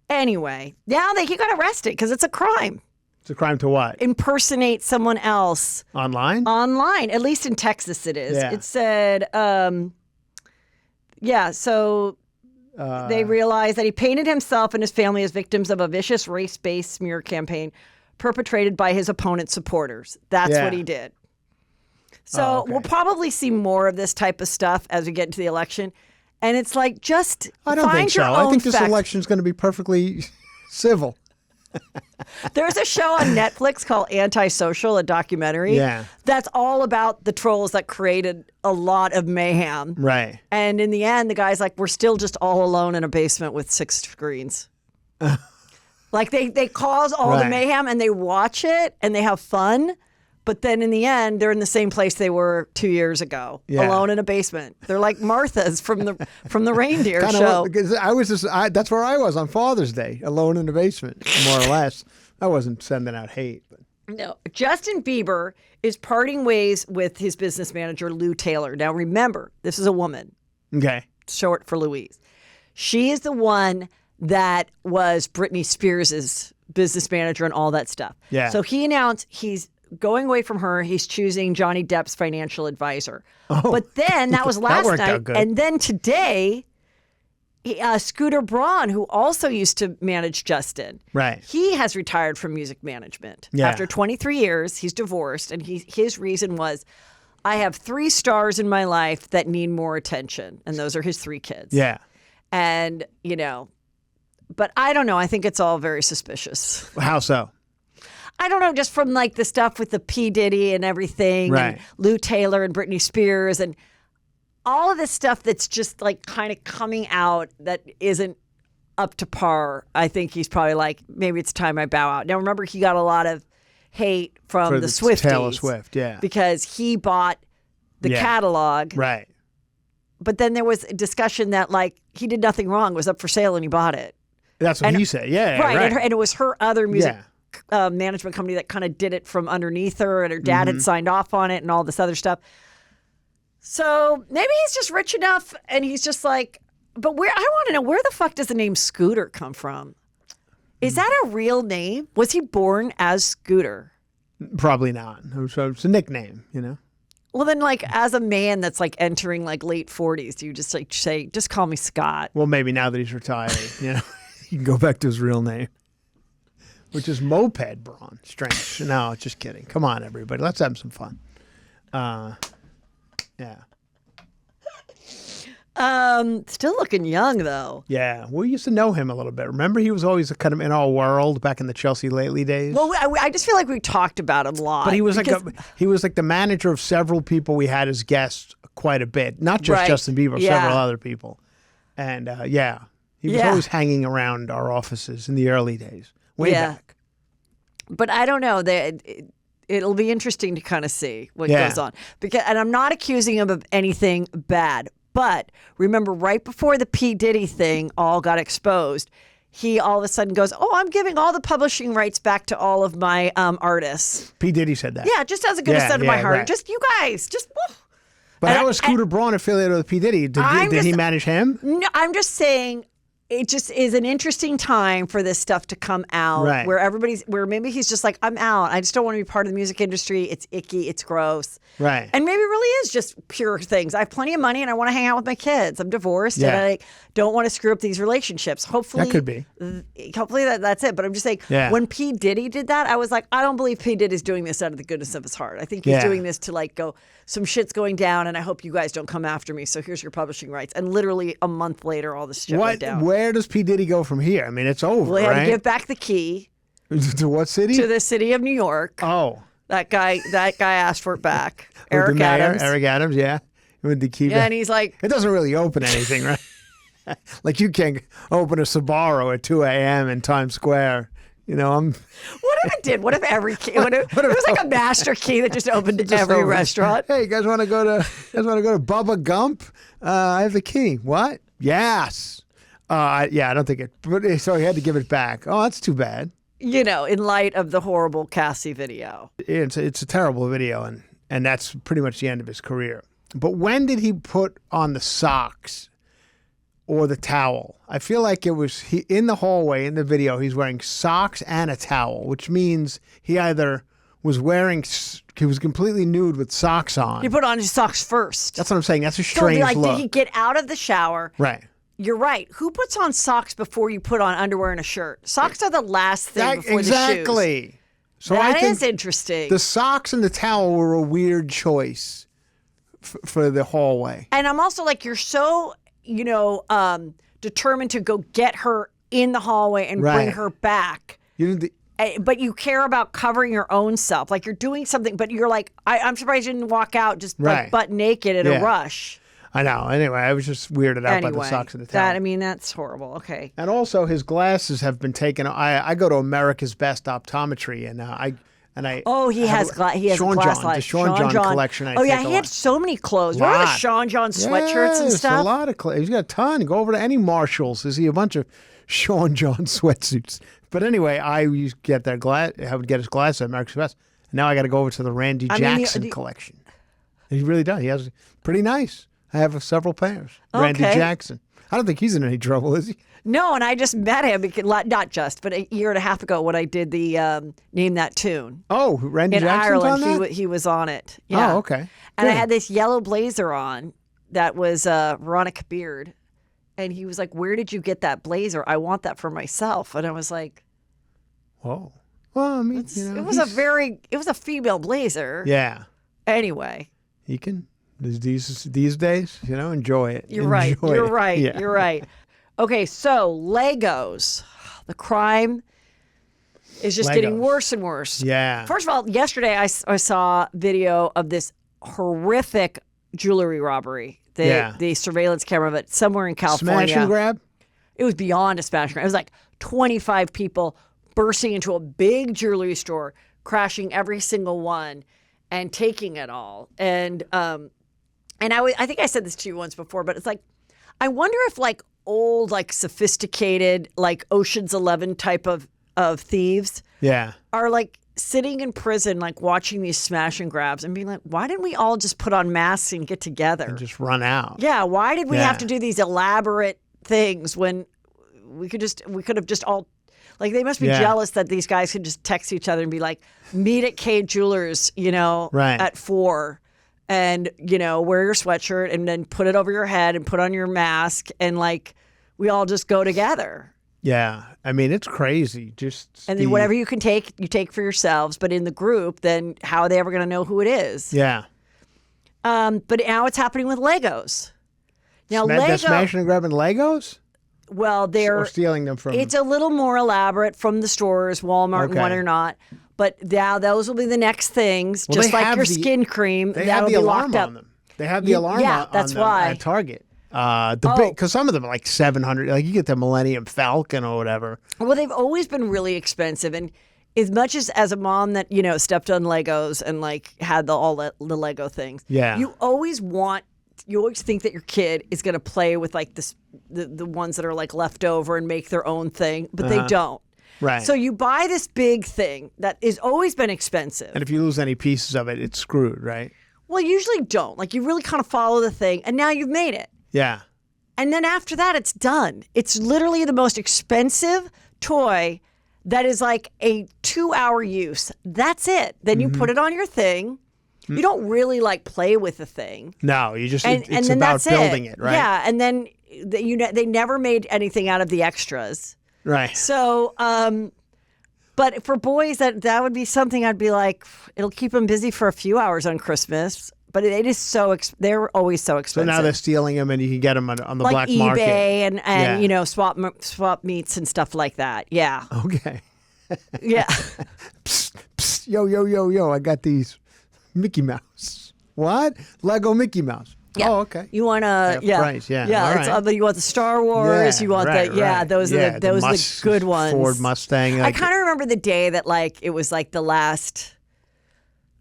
Speaker 2: anyway, now he got arrested because it's a crime.
Speaker 3: It's a crime to what?
Speaker 2: Impersonate someone else.
Speaker 3: Online?
Speaker 2: Online. At least in Texas it is.
Speaker 3: Yeah.
Speaker 2: It said, Yeah, so they realized that he painted himself and his family as victims of a vicious race-based smear campaign perpetrated by his opponent's supporters. That's what he did. So we'll probably see more of this type of stuff as we get into the election. And it's like, just
Speaker 3: I don't think so. I think this election is going to be perfectly civil.
Speaker 2: There's a show on Netflix called Antisocial, a documentary.
Speaker 3: Yeah.
Speaker 2: That's all about the trolls that created a lot of mayhem.
Speaker 3: Right.
Speaker 2: And in the end, the guy's like, we're still just all alone in a basement with 6 screens. Like they cause all the mayhem and they watch it and they have fun. But then in the end, they're in the same place they were 2 years ago, alone in a basement. They're like Martha's from the reindeer show.
Speaker 3: Because that's where I was on Father's Day, alone in the basement, more or less. I wasn't sending out hate. But.
Speaker 2: No, Justin Bieber is parting ways with his business manager, Lou Taylor. Now, remember, this is a woman.
Speaker 3: Okay.
Speaker 2: Short for Louise. She is the one that was Britney Spears' business manager and all that stuff. Yeah. So he announced he's going away from her. He's choosing Johnny Depp's financial advisor. Oh, but then that was last night. And then today, Scooter Braun, who also used to manage Justin, he has retired from music management. After 23 years, he's divorced. And his reason was, I have 3 stars in my life that need more attention. And those are his 3 kids.
Speaker 3: Yeah.
Speaker 2: And, but I don't know. I think it's all very suspicious.
Speaker 3: How so?
Speaker 2: I don't know, just from like the stuff with the P. Diddy and everything, and Lou Taylor and Britney Spears and all of this stuff that's just like kind of coming out that isn't up to par. I think he's probably like, maybe it's time I bow out. Now, remember, he got a lot of hate from the Swifties.
Speaker 3: Taylor Swift,
Speaker 2: because he bought the catalog.
Speaker 3: Right.
Speaker 2: But then there was a discussion that like he did nothing wrong, it was up for sale and he bought it.
Speaker 3: That's what he said,
Speaker 2: Right. And it was her other music management company that kind of did it from underneath her, and her dad had signed off on it and all this other stuff. So maybe he's just rich enough and he's just like, but I want to know, where the fuck does the name Scooter come from? Is that a real name? Was he born as Scooter?
Speaker 3: Probably not. So it's a nickname,
Speaker 2: Well, then, like, as a man that's like entering like late 40s, do you just like say, just call me Scott?
Speaker 3: Well, maybe now that he's retired, he can go back to his real name. Which is Moped Braun. Strange. No, just kidding. Come on, everybody. Let's have some fun. Yeah.
Speaker 2: Still looking young, though.
Speaker 3: Yeah. We used to know him a little bit. Remember, he was always kind of in our world back in the Chelsea Lately days?
Speaker 2: Well, I just feel like we talked about him a lot.
Speaker 3: But he was like the manager of several people we had as guests quite a bit. Not just Justin Bieber, several other people. And, he was always hanging around our offices in the early days. Way back.
Speaker 2: But I don't know. It'll be interesting to kind of see what goes on. And I'm not accusing him of anything bad. But remember, right before the P. Diddy thing all got exposed, he all of a sudden goes, I'm giving all the publishing rights back to all of my artists.
Speaker 3: P. Diddy said that.
Speaker 2: Yeah, just as a goodness out of my heart. Right. Just you guys, just...
Speaker 3: But how was Scooter Braun affiliated with P. Diddy? Did he manage him?
Speaker 2: No, I'm just saying... It just is an interesting time for this stuff to come out where maybe he's just like, I'm out. I just don't want to be part of the music industry. It's icky. It's gross.
Speaker 3: Right.
Speaker 2: And maybe it really is just pure things. I have plenty of money and I want to hang out with my kids. I'm divorced and I don't want to screw up these relationships. Hopefully.
Speaker 3: That could be.
Speaker 2: Hopefully that's it. But I'm just saying, when P. Diddy did that, I was like, I don't believe P. Diddy's doing this out of the goodness of his heart. I think he's doing this to like go, some shit's going down and I hope you guys don't come after me. So here's your publishing rights. And literally a month later, all this shit went down.
Speaker 3: Where does P. Diddy go from here? I mean, it's over,
Speaker 2: Well, he had
Speaker 3: right?
Speaker 2: to give back the key.
Speaker 3: To what city?
Speaker 2: To the city of New York.
Speaker 3: Oh.
Speaker 2: That guy asked for it back. Eric Adams.
Speaker 3: Eric Adams, yeah. With the key back.
Speaker 2: And he's like...
Speaker 3: It doesn't really open anything, right? Like you can't open a Sbarro at 2 a.m. in Times Square. What
Speaker 2: if it did? What if every key? What if it was like a master key that just opened to every restaurant?
Speaker 3: Hey, you guys want to go to Bubba Gump? I have the key. What? Yes. I don't think it. But so he had to give it back. Oh, that's too bad.
Speaker 2: In light of the horrible Cassie video.
Speaker 3: It's a terrible video, and that's pretty much the end of his career. But when did he put on the socks or the towel? I feel like it was in the hallway in the video. He's wearing socks and a towel, which means he either was he was completely nude with socks on.
Speaker 2: He put on his socks first.
Speaker 3: That's what I'm saying. That's a strange look.
Speaker 2: Did he get out of the shower?
Speaker 3: Right.
Speaker 2: You're right. Who puts on socks before you put on underwear and a shirt? Socks are the last thing before the shoes.
Speaker 3: Exactly. So
Speaker 2: that is interesting.
Speaker 3: The socks and the towel were a weird choice for the hallway.
Speaker 2: And I'm also like, you're so, determined to go get her in the hallway and bring her back. But you care about covering your own self. Like you're doing something, but you're like, I'm surprised you didn't walk out just like butt naked in a rush.
Speaker 3: I know. Anyway, I was just weirded out by the socks and the towel.
Speaker 2: That's horrible. Okay.
Speaker 3: And also, his glasses have been taken. I go to America's Best Optometry, and I.
Speaker 2: Oh, he has
Speaker 3: Sean
Speaker 2: glass
Speaker 3: John, the Sean John collection.
Speaker 2: He had so many clothes. Remember the Sean John sweatshirts and stuff?
Speaker 3: A lot of clothes. He's got a ton. Go over to any Marshalls. You see a bunch of Sean John sweatsuits. But anyway, I used to get I would get his glasses at America's Best. And now I got to go over to the Randy Jackson collection. He really does. He has pretty nice. I have several pairs. Okay. Randy Jackson. I don't think he's in any trouble, is he?
Speaker 2: No, and I just met him, but a year and a half ago when I did the Name That Tune.
Speaker 3: Oh, Randy
Speaker 2: in
Speaker 3: Jackson's
Speaker 2: Ireland,
Speaker 3: on that?
Speaker 2: He was on it. Yeah.
Speaker 3: Oh, okay.
Speaker 2: And I had this yellow blazer on that was Veronica Beard. And he was like, where did you get that blazer? I want that for myself. And I was like,
Speaker 3: whoa. Well, I mean,
Speaker 2: it was a female blazer.
Speaker 3: Yeah.
Speaker 2: Anyway.
Speaker 3: He can. These days, enjoy it.
Speaker 2: You're right. Yeah. You're right. Okay, so Legos. The crime is just getting worse and worse.
Speaker 3: Yeah.
Speaker 2: First of all, yesterday I saw video of this horrific jewelry robbery. The surveillance camera of it somewhere in California.
Speaker 3: Smash and grab?
Speaker 2: It was beyond a smash and grab. It was like 25 people bursting into a big jewelry store, crashing every single one, and taking it all. And I think I said this to you once before, but it's like, I wonder if like old, like sophisticated, like Ocean's 11 type of thieves are like sitting in prison, like watching these smash and grabs and being like, why didn't we all just put on masks and get together?
Speaker 3: And just run out.
Speaker 2: Yeah. Why did we have to do these elaborate things when we could have just all, like they must be jealous that these guys could just text each other and be like, meet at K Jewelers, at 4. And, wear your sweatshirt and then put it over your head and put on your mask and like we all just go together. Yeah.
Speaker 3: I mean, it's crazy.
Speaker 2: Then whatever you can take, you take for yourselves. But in the group, then how are they ever going to know who it is?
Speaker 3: Yeah.
Speaker 2: But now it's happening with Legos. Now,
Speaker 3: they're smashing and grabbing Legos?
Speaker 2: Well, they're
Speaker 3: stealing them from.
Speaker 2: It's a little more elaborate from the stores, Walmart and whatnot. But now those will be the next things, just like your skin cream.
Speaker 3: They have the alarm on them. They have the alarm on
Speaker 2: that's
Speaker 3: them
Speaker 2: why.
Speaker 3: at Target. Because some of them are like $700. Like you get the Millennium Falcon or whatever.
Speaker 2: Well, they've always been really expensive, and as much as a mom that stepped on Legos and like had all the Lego things.
Speaker 3: Yeah.
Speaker 2: You always think that your kid is going to play with like the ones that are like left over and make their own thing, but they don't.
Speaker 3: Right.
Speaker 2: So you buy this big thing that has always been expensive.
Speaker 3: And if you lose any pieces of it, it's screwed, right?
Speaker 2: Well, you usually don't. Like you really kind of follow the thing, and now you've made it.
Speaker 3: Yeah.
Speaker 2: And then after that, it's done. It's literally the most expensive toy that is like a 2-hour use. That's it. Then you put it on your thing. You don't really like play with the thing.
Speaker 3: No, you just it's about building it, right?
Speaker 2: Yeah, and then they never made anything out of the extras.
Speaker 3: Right.
Speaker 2: So, but for boys, that would be something I'd be like, it'll keep them busy for a few hours on Christmas. But it is they're always so expensive.
Speaker 3: So now they're stealing them, and you can get them on the
Speaker 2: like
Speaker 3: black
Speaker 2: eBay
Speaker 3: market.
Speaker 2: and swap meets and stuff like that. Yeah.
Speaker 3: Okay.
Speaker 2: Yeah.
Speaker 3: Psst, psst, yo! I got these Mickey Mouse. What? Lego Mickey Mouse.
Speaker 2: Yeah.
Speaker 3: Oh, okay.
Speaker 2: You want to,
Speaker 3: price, yeah.
Speaker 2: But you want the Star Wars. You want those are the good ones.
Speaker 3: Ford Mustang.
Speaker 2: I kind of remember the day that like it was like the last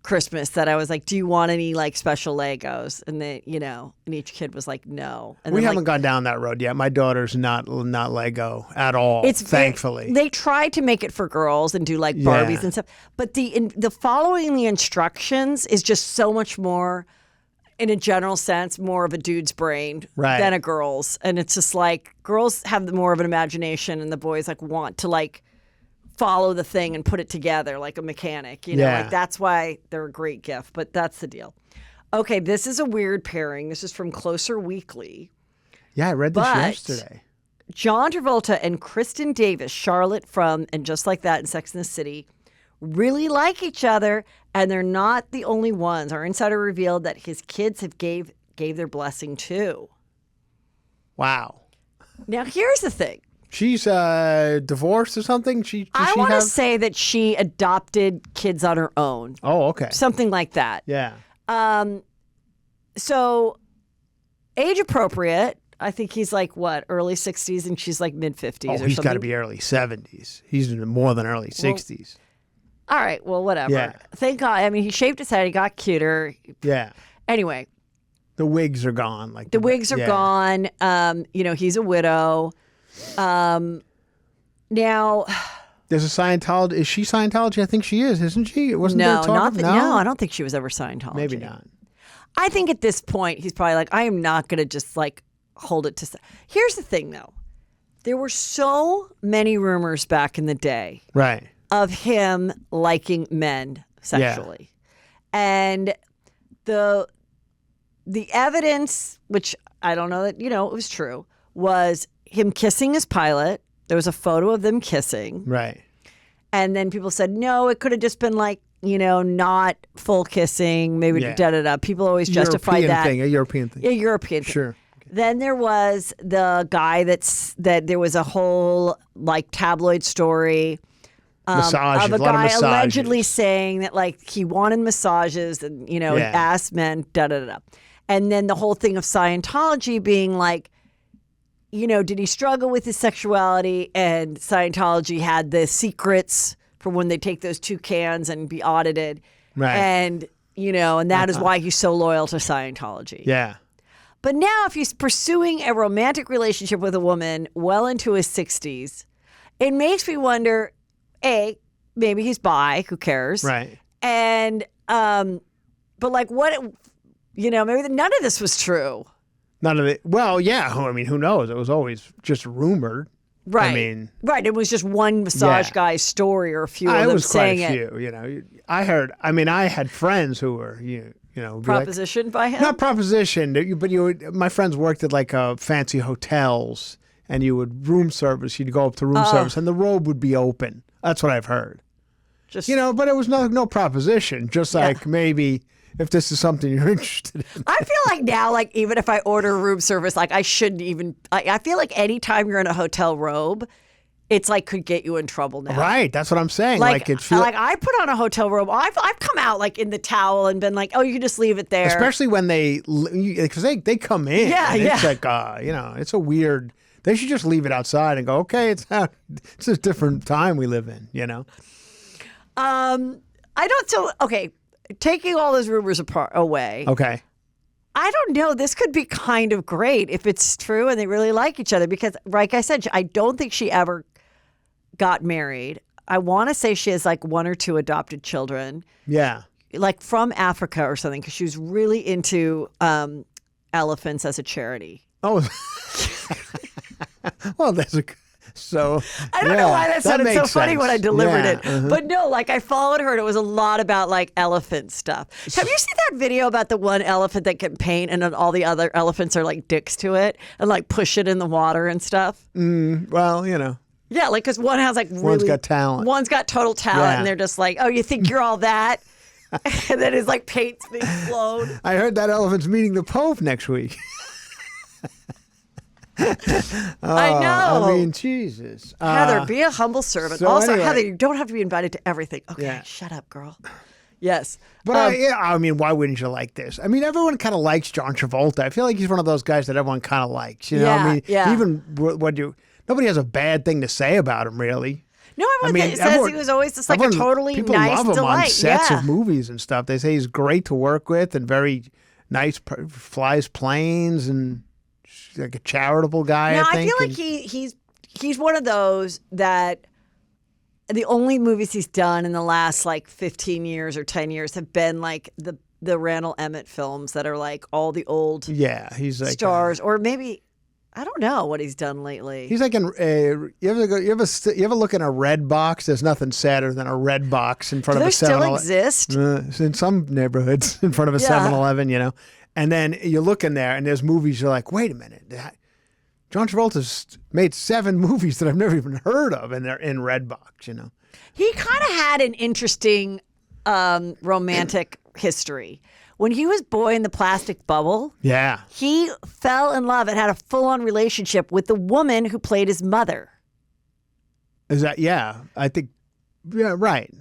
Speaker 2: Christmas that I was like, do you want any like special Legos? And then and each kid was like, no. And
Speaker 3: we haven't gone down that road yet. My daughter's not Lego at all. Thankfully,
Speaker 2: they tried to make it for girls and do like Barbies and stuff, but the following the instructions is just so much more, in a general sense, more of a dude's brain than a girl's, and it's just like girls have more of an imagination, and the boys like want to like follow the thing and put it together like a mechanic. You know, like that's why they're a great gift. But that's the deal. Okay, this is a weird pairing. This is from Closer Weekly.
Speaker 3: Yeah, I read this yesterday.
Speaker 2: John Travolta and Kristen Davis, Charlotte from And Just Like That and Sex and the City, really like each other, and they're not the only ones. Our insider revealed that his kids have gave their blessing too.
Speaker 3: Wow.
Speaker 2: Now, here's the thing.
Speaker 3: She's divorced or something?
Speaker 2: I want to say that she adopted kids on her own.
Speaker 3: Oh, okay.
Speaker 2: Something like that.
Speaker 3: Yeah.
Speaker 2: So, age appropriate. I think he's like, what, early 60s and she's like mid 50s or something.
Speaker 3: He's got to be early 70s. He's more than early 60s.
Speaker 2: All right, well, whatever.
Speaker 3: Yeah.
Speaker 2: Thank God. I mean, he shaved his head. He got cuter.
Speaker 3: Yeah.
Speaker 2: Anyway.
Speaker 3: The wigs are gone. Like
Speaker 2: the wigs are gone. You know, he's a widow. Now.
Speaker 3: There's a Scientology. Is she Scientology? I think she is, isn't she? Wasn't there talk?
Speaker 2: No, I don't think she was ever Scientology.
Speaker 3: Maybe not.
Speaker 2: I think at this point, he's probably like, I am not going to just like hold it to. Here's the thing, though. There were so many rumors back in the day.
Speaker 3: Right.
Speaker 2: Of him liking men sexually. Yeah. And the evidence, which I don't know that, you know, it was true, was him kissing his pilot. There was a photo of them kissing.
Speaker 3: Right.
Speaker 2: And then people said, no, it could have just been like, you know, not full kissing, maybe da-da-da. People always justify that.
Speaker 3: A European thing.
Speaker 2: A European thing.
Speaker 3: Sure.
Speaker 2: Then there was the guy that there was a whole like tabloid story of a guy allegedly saying that like he wanted massages and, you know, asked men, da-da-da-da. And then the whole thing of Scientology being like, you know, did he struggle with his sexuality? And Scientology had the secrets for when they take those 2 cans and be audited.
Speaker 3: Right.
Speaker 2: And, you know, and that is why he's so loyal to Scientology.
Speaker 3: Yeah.
Speaker 2: But now if he's pursuing a romantic relationship with a woman well into his 60s, it makes me wonder, A, maybe he's bi, who cares?
Speaker 3: Right.
Speaker 2: And, but like what, you know, maybe none of this was true.
Speaker 3: None of it. Well, yeah. I mean, who knows? It was always just rumored.
Speaker 2: Right.
Speaker 3: I mean,
Speaker 2: right. It was just one massage guy's story or a few of them saying it.
Speaker 3: It was quite a few. You know, I heard. I mean, I had friends who were you know
Speaker 2: propositioned by him.
Speaker 3: Not propositioned, but my friends worked at like fancy hotels, and you would room service. You'd go up to room service, and the robe would be open. That's what I've heard. Just, you know, but it was no proposition. Just like maybe. If this is something you're interested in.
Speaker 2: I feel like now, like even if I order room service, like I shouldn't even, I feel like anytime you're in a hotel robe, it's like could get you in trouble now.
Speaker 3: Right. That's what I'm saying. Like
Speaker 2: I put on a hotel robe. I've come out like in the towel and been like, oh, you can just leave it there.
Speaker 3: Especially when because they come in.
Speaker 2: Yeah.
Speaker 3: And it's like, you know, it's a weird, they should just leave it outside and go, okay, it's a different time we live in, you know?
Speaker 2: Okay. Taking all those rumors away.
Speaker 3: Okay.
Speaker 2: I don't know. This could be kind of great if it's true and they really like each other because, like I said, I don't think she ever got married. I want to say she has like 1 or 2 adopted children.
Speaker 3: Yeah. Like
Speaker 2: from Africa or something because she was really into elephants as a charity.
Speaker 3: Oh. Well, that's So
Speaker 2: I don't know why that sounded so funny when I delivered it. But no, like I followed her and it was a lot about like elephant stuff. Have you seen that video about the one elephant that can paint and then all the other elephants are like dicks to it and like push it in the water and stuff?
Speaker 3: Well, you know.
Speaker 2: Yeah, like because one has like really.
Speaker 3: One's got talent.
Speaker 2: One's got total talent and they're just like, oh, you think you're all that? And then his like paint's being flown.
Speaker 3: I heard that elephant's meeting the Pope next week.
Speaker 2: I know.
Speaker 3: I mean, Jesus.
Speaker 2: Heather, be a humble servant.
Speaker 3: So
Speaker 2: also,
Speaker 3: anyway.
Speaker 2: Heather, you don't have to be invited to everything. Okay, shut up, girl. Yes.
Speaker 3: But I mean, why wouldn't you like this? I mean, everyone kind of likes John Travolta. I feel like he's one of those guys that everyone kind of likes. You know, I mean, even nobody has a bad thing to say about him, really.
Speaker 2: No, everyone says he was always just like a totally
Speaker 3: people
Speaker 2: nice
Speaker 3: love him
Speaker 2: delight.
Speaker 3: on sets of movies and stuff. They say he's great to work with and very nice, flies planes and like a charitable guy.
Speaker 2: No,
Speaker 3: I think.
Speaker 2: I feel like he's one of those that the only movies he's done in the last like 15 years or 10 years have been like the Randall Emmett films that are like all the old
Speaker 3: he's like
Speaker 2: stars or maybe I don't know what he's done lately.
Speaker 3: He's like you ever look in a red box? There's nothing sadder than a red box in front of a 7-Eleven.
Speaker 2: Do they still exist?
Speaker 3: In some neighborhoods, in front of a 7-Eleven, you know. And then you look in there, and there's movies. You're like, wait a minute, John Travolta's made 7 movies that I've never even heard of, and they're in red box, you know.
Speaker 2: He kind of had an interesting romantic history. When he was Boy in the Plastic Bubble, he fell in love and had a full-on relationship with the woman who played his mother.
Speaker 3: Is that, I think, right.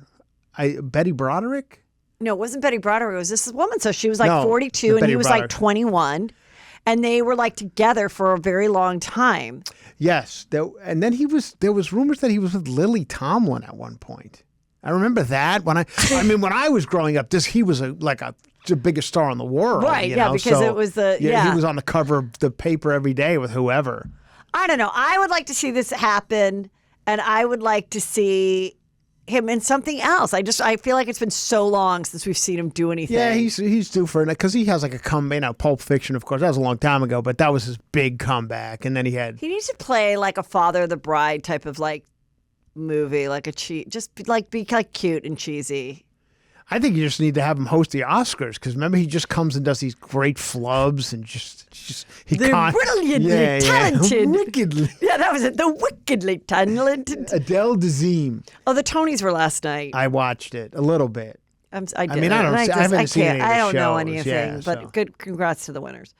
Speaker 3: Betty Broderick?
Speaker 2: No, it wasn't Betty Broderick. It was this woman. So she was like 42 and he was like 21. And they were like together for a very long time.
Speaker 3: Yes. And then there was rumors that he was with Lily Tomlin at one point. I remember that when I was growing up, he was the biggest star in the world.
Speaker 2: Right, because it was
Speaker 3: he was on the cover of the paper every day with whoever.
Speaker 2: I don't know. I would like to see this happen, and I would like to see him in something else. I feel like it's been so long since we've seen him do anything.
Speaker 3: Yeah, he's due for it because he has like a comeback. Pulp Fiction, of course, that was a long time ago, but that was his big comeback, and then he
Speaker 2: needs to play like a Father of the Bride type of like movie, like just like be like cute and cheesy.
Speaker 3: I think you just need to have him host the Oscars because remember he just comes and does these great flubs and
Speaker 2: they're brilliantly talented.
Speaker 3: Wickedly.
Speaker 2: Yeah, that was it. The wickedly talented.
Speaker 3: Adele Dazeem.
Speaker 2: Oh, the Tonys were last night.
Speaker 3: I watched it a little bit.
Speaker 2: I haven't seen any of the shows. I don't know anything, but good. Congrats to the winners.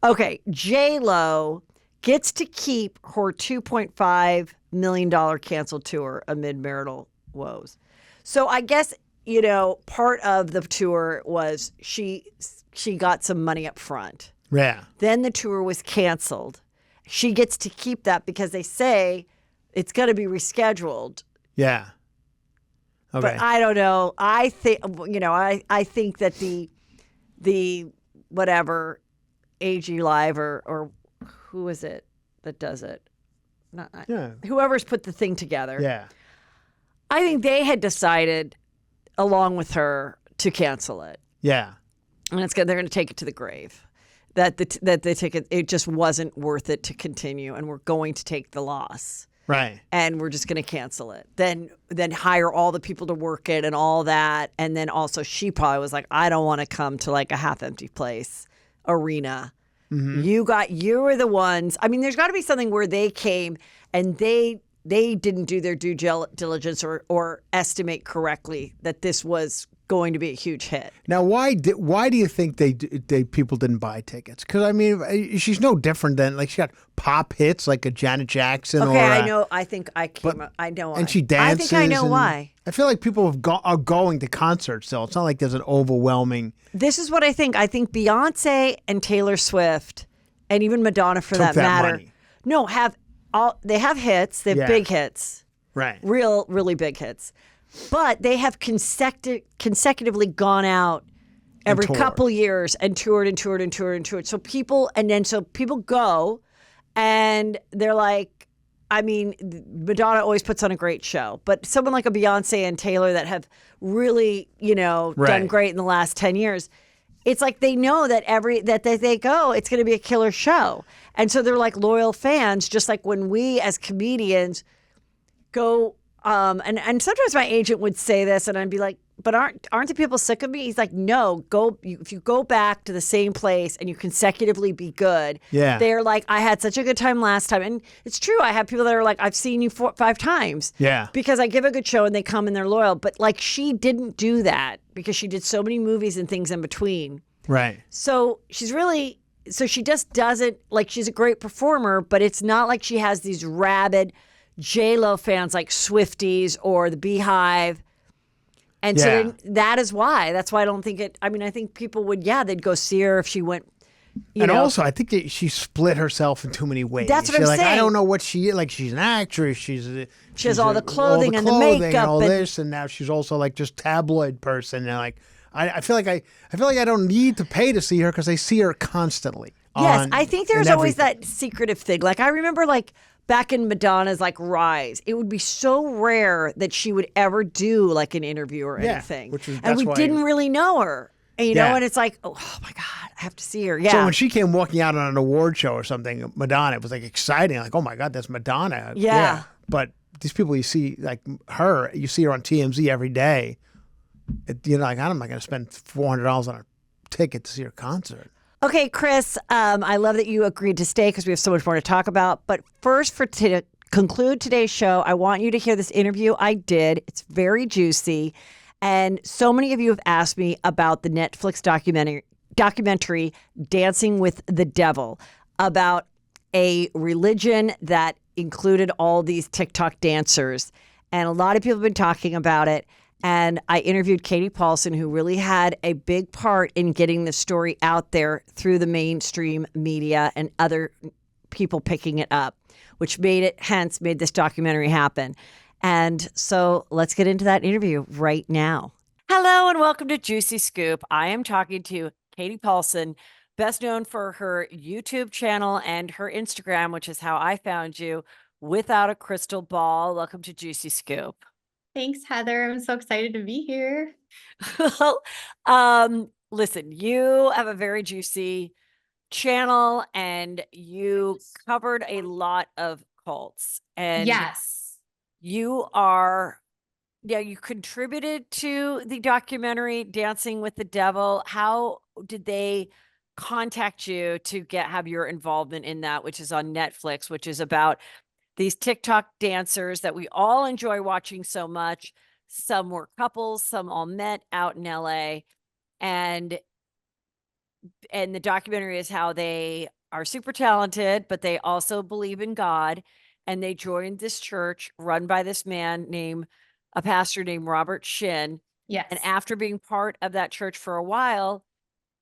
Speaker 2: Okay, J-Lo gets to keep her $2.5 million canceled tour amid marital woes. So I guess, part of the tour was she got some money up front.
Speaker 3: Yeah.
Speaker 2: Then the tour was canceled. She gets to keep that because they say it's going to be rescheduled.
Speaker 3: Yeah. Okay.
Speaker 2: But I don't know. I think, I think that the whatever, AG Live or who is it that does it? Whoever's put the thing together.
Speaker 3: Yeah.
Speaker 2: I think they had decided, along with her, to cancel it.
Speaker 3: Yeah.
Speaker 2: And they're going to take it to the grave. That the ticket, it just wasn't worth it to continue, and we're going to take the loss.
Speaker 3: Right.
Speaker 2: And we're just going to cancel it. Then hire all the people to work it and all that. And then also she probably was like, I don't want to come to like a half-empty place, arena. Mm-hmm. You were the ones. I mean, there's got to be something where they came and they didn't do their due diligence or estimate correctly that this was going to be a huge hit.
Speaker 3: Now, why do you think people didn't buy tickets? Because I mean, she's no different than she got pop hits like a Janet Jackson.
Speaker 2: Okay, I know. I think I know why.
Speaker 3: And she dances.
Speaker 2: I think I know why.
Speaker 3: I feel like people are going to concerts still. It's not like there's an overwhelming.
Speaker 2: This is what I think. I think Beyonce and Taylor Swift, and even Madonna for that matter,
Speaker 3: money.
Speaker 2: No, they have hits. They have big hits.
Speaker 3: Right.
Speaker 2: Really big hits. But they have consecutively gone out every couple years and toured and toured and toured and toured. So people go and they're like, I mean, Madonna always puts on a great show. But someone like a Beyonce and Taylor that have really, done great in the last 10 years, it's like they know that that they go, it's going to be a killer show. And so they're like loyal fans, just like when we as comedians go. And sometimes my agent would say this, and I'd be like, "But aren't the people sick of me?" He's like, "No, if you go back to the same place and you consecutively be good."
Speaker 3: Yeah.
Speaker 2: They're like, "I had such a good time last time," and it's true. I have people that are like, "I've seen you 4-5 times."
Speaker 3: Yeah.
Speaker 2: Because I give a good show and they come and they're loyal. But like she didn't do that because she did so many movies and things in between.
Speaker 3: Right.
Speaker 2: So she just doesn't she's a great performer, but it's not like she has these rabid J-Lo fans like Swifties or the Beehive. And so then that's why I don't think it, I mean, I think people would, they'd go see her if she went, you know.
Speaker 3: Also, I think that she split herself in too many ways.
Speaker 2: That's what I'm saying.
Speaker 3: I don't know what she she's an actress. She
Speaker 2: has all the clothing and the makeup
Speaker 3: and all this, and now she's also just tabloid person. And I feel like I don't need to pay to see her because I see her constantly.
Speaker 2: Yes, I think there's always that secretive thing. Like I remember back in Madonna's Rise, it would be so rare that she would ever do an interview or anything.
Speaker 3: And we
Speaker 2: didn't really know her. You know, and it's like, oh my God, I have to see her. Yeah.
Speaker 3: So when she came walking out on an award show or something, Madonna, it was like exciting. Like, oh my God, that's Madonna.
Speaker 2: Yeah.
Speaker 3: But these people you see, like her, you see her on TMZ every day. You're like, I'm not going to spend $400 on a ticket to see her concert.
Speaker 2: Okay, Chris, I love that you agreed to stay because we have so much more to talk about. But first, to conclude today's show, I want you to hear this interview I did. It's very juicy. And so many of you have asked me about the Netflix documentary Dancing with the Devil, about a religion that included all these TikTok dancers. And a lot of people have been talking about it. And I interviewed Katie Paulson, who really had a big part in getting the story out there through the mainstream media and other people picking it up, which made this documentary happen. And so let's get into that interview right now. Hello and welcome to Juicy Scoop. I am talking to Katie Paulson, best known for her YouTube channel and her Instagram, which is how I found you, Without a Crystal Ball. Welcome to Juicy Scoop.
Speaker 4: Thanks, Heather. I'm so excited to be here.
Speaker 2: Listen, you have a very juicy channel and you covered a lot of cults. And
Speaker 4: yes.
Speaker 2: You contributed to the documentary Dancing with the Devil. How did they contact you to have your involvement in that, which is on Netflix, which is about these TikTok dancers that we all enjoy watching so much? Some were couples, some all met out in LA. And the documentary is how they are super talented, but they also believe in God. And they joined this church run by this man a pastor named Robert Shin.
Speaker 4: Yes.
Speaker 2: And after being part of that church for a while,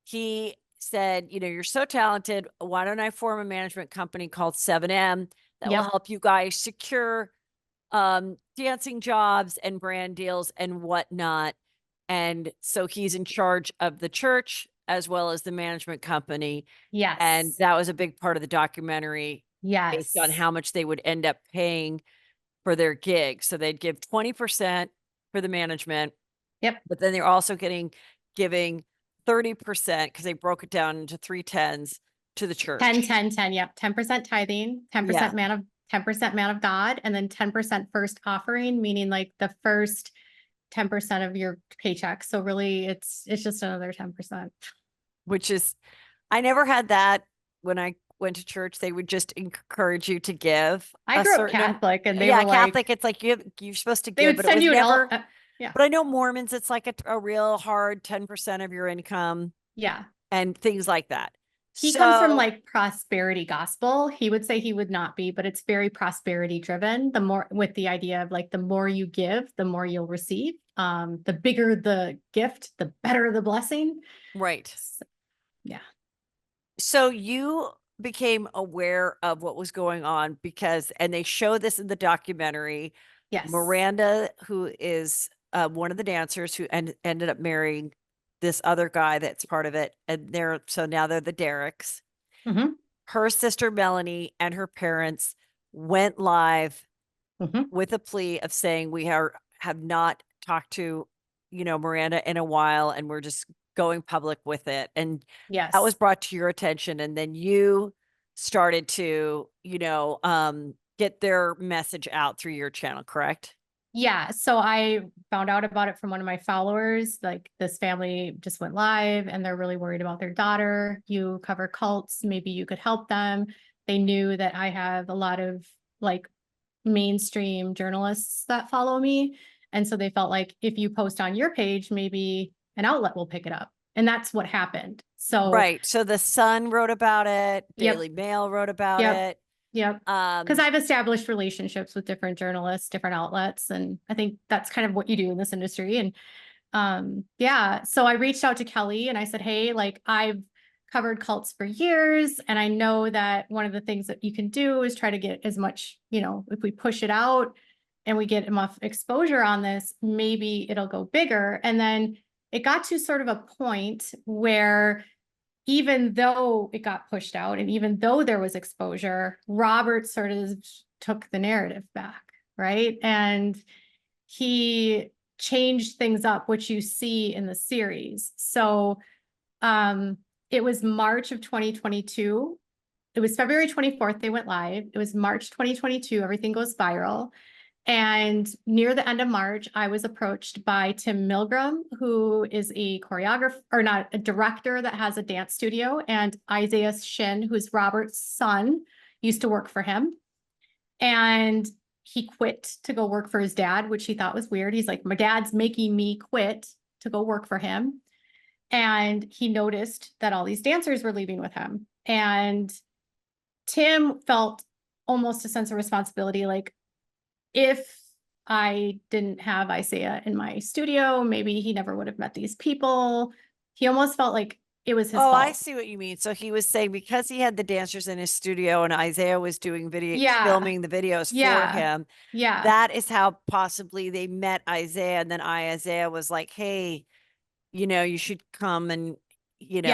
Speaker 2: he said, you're so talented. Why don't I form a management company called 7M that will help you guys secure dancing jobs and brand deals and whatnot. And so he's in charge of the church as well as the management company.
Speaker 4: Yes.
Speaker 2: And that was a big part of the documentary.
Speaker 4: Yes.
Speaker 2: Based on how much they would end up paying for their gig. So they'd give 20% for the management.
Speaker 4: Yep.
Speaker 2: But then they're also giving 30% because they broke it down into 3 10s to the church.
Speaker 4: 10, 10, 10. Yep. 10% tithing, 10% 10% man of God, and then 10% first offering, meaning like the first 10% of your paycheck. So really it's just another 10%.
Speaker 2: Which is, I never had that when I went to church. They would just encourage you to give.
Speaker 4: I grew up Catholic, and they were
Speaker 2: Catholic.
Speaker 4: Like,
Speaker 2: it's like you're supposed to give.
Speaker 4: They would
Speaker 2: but
Speaker 4: send
Speaker 2: it was
Speaker 4: you
Speaker 2: never.
Speaker 4: Yeah.
Speaker 2: But I know Mormons, it's like a real hard 10% of your income.
Speaker 4: Yeah.
Speaker 2: And things like that.
Speaker 4: He comes from like prosperity gospel. He would say he would not be, but it's very prosperity driven. The more, with the idea of like, the more you give, the more you'll receive. The bigger the gift, the better the blessing.
Speaker 2: Right.
Speaker 4: So, yeah.
Speaker 2: So you became aware of what was going on and they show this in the documentary.
Speaker 4: Yes.
Speaker 2: Miranda, who is one of the dancers who ended up marrying this other guy that's part of it. And now they're the Derricks.
Speaker 4: Mm-hmm.
Speaker 2: Her sister Melanie and her parents went live with a plea of saying, we have not talked to, Miranda in a while, and we're just going public with it. And that was brought to your attention. And then you started to, get their message out through your channel, correct?
Speaker 4: Yeah. So I found out about it from one of my followers. Like, this family just went live and they're really worried about their daughter. You cover cults. Maybe you could help them. They knew that I have a lot of like mainstream journalists that follow me. And so they felt like if you post on your page, maybe an outlet will pick it up. And that's what happened. So,
Speaker 2: right. So the Sun wrote about it. Daily Mail wrote about it.
Speaker 4: Yep. Because I've established relationships with different journalists, different outlets. And I think that's kind of what you do in this industry. And so I reached out to Kelly and I said, hey, like, I've covered cults for years. And I know that one of the things that you can do is try to get as much, if we push it out and we get enough exposure on this, maybe it'll go bigger. And then it got to sort of a point where even though it got pushed out and even though there was exposure, Robert sort of took the narrative back, right? And he changed things up, which you see in the series. So it was March of 2022. It was February 24th, they went live. It was March 2022, everything goes viral. And near the end of March, I was approached by Tim Milgram, who is a choreographer, or not, a director that has a dance studio, and Isaiah Shin, who's Robert's son, used to work for him. And he quit to go work for his dad, which he thought was weird. He's like, my dad's making me quit to go work for him. And he noticed that all these dancers were leaving with him. And Tim felt almost a sense of responsibility, like, if I didn't have Isaiah in my studio, maybe he never would have met these people. He almost felt like it was his fault.
Speaker 2: I see what you mean. So he was saying because he had the dancers in his studio and Isaiah was doing filming the videos for him.
Speaker 4: Yeah.
Speaker 2: That is how possibly they met Isaiah. And then Isaiah was like, hey, you should come and,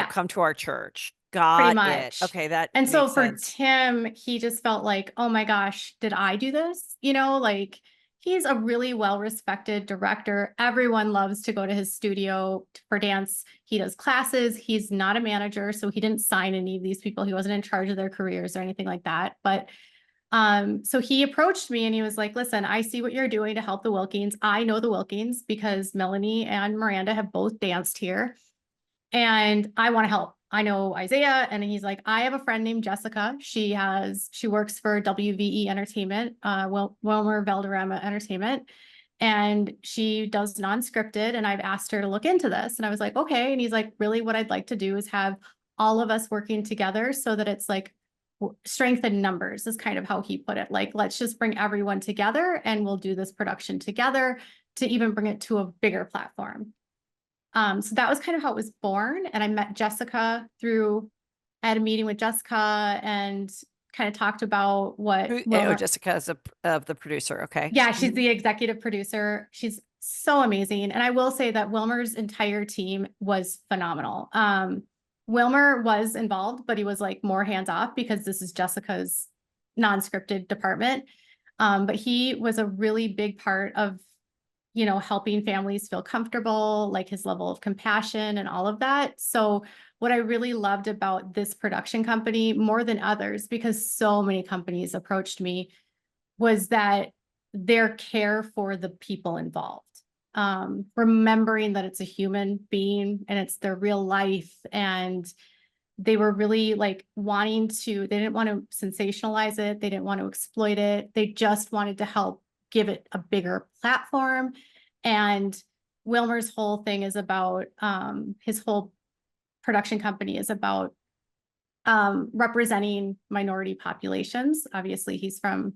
Speaker 2: come to our church. Got it. Okay. That
Speaker 4: and so for
Speaker 2: sense.
Speaker 4: Tim, he just felt like, oh my gosh, did I do this? Like, he's a really well-respected director. Everyone loves to go to his studio for dance. He does classes. He's not a manager, so he didn't sign any of these people. He wasn't in charge of their careers or anything like that. But so he approached me and he was like, listen, I see what you're doing to help the Wilkins. I know the Wilkins because Melanie and Miranda have both danced here, and I want to help. I know Isaiah. And he's like, I have a friend named Jessica. She works for WVE Entertainment, Wilmer Valderrama Entertainment. And she does non-scripted. And I've asked her to look into this. And I was like, okay. And he's like, really, what I'd like to do is have all of us working together so that it's like strength in numbers is kind of how he put it. Like, let's just bring everyone together and we'll do this production together to even bring it to a bigger platform. So that was kind of how it was born. And I met Jessica I had a meeting with Jessica and kind of talked about what.
Speaker 2: Jessica is the producer. Okay.
Speaker 4: Yeah, she's the executive producer. She's so amazing. And I will say that Wilmer's entire team was phenomenal. Wilmer was involved, but he was like more hands off because this is Jessica's non-scripted department. But he was a really big part of helping families feel comfortable, like his level of compassion and all of that. So what I really loved about this production company more than others, because so many companies approached me, was that their care for the people involved. Remembering that it's a human being and it's their real life. And they were really like they didn't want to sensationalize it. They didn't want to exploit it. They just wanted to help give it a bigger platform. And Wilmer's whole thing is about, his whole production company is about representing minority populations. Obviously, he's from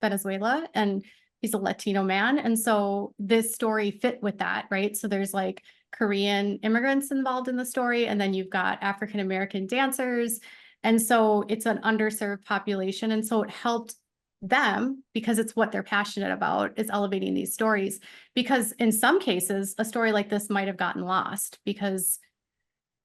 Speaker 4: Venezuela and he's a Latino man. And so this story fit with that, right? So there's like Korean immigrants involved in the story, and then you've got African-American dancers. And so it's an underserved population. And so it helped them because it's what they're passionate about, is elevating these stories. Because in some cases, a story like this might have gotten lost because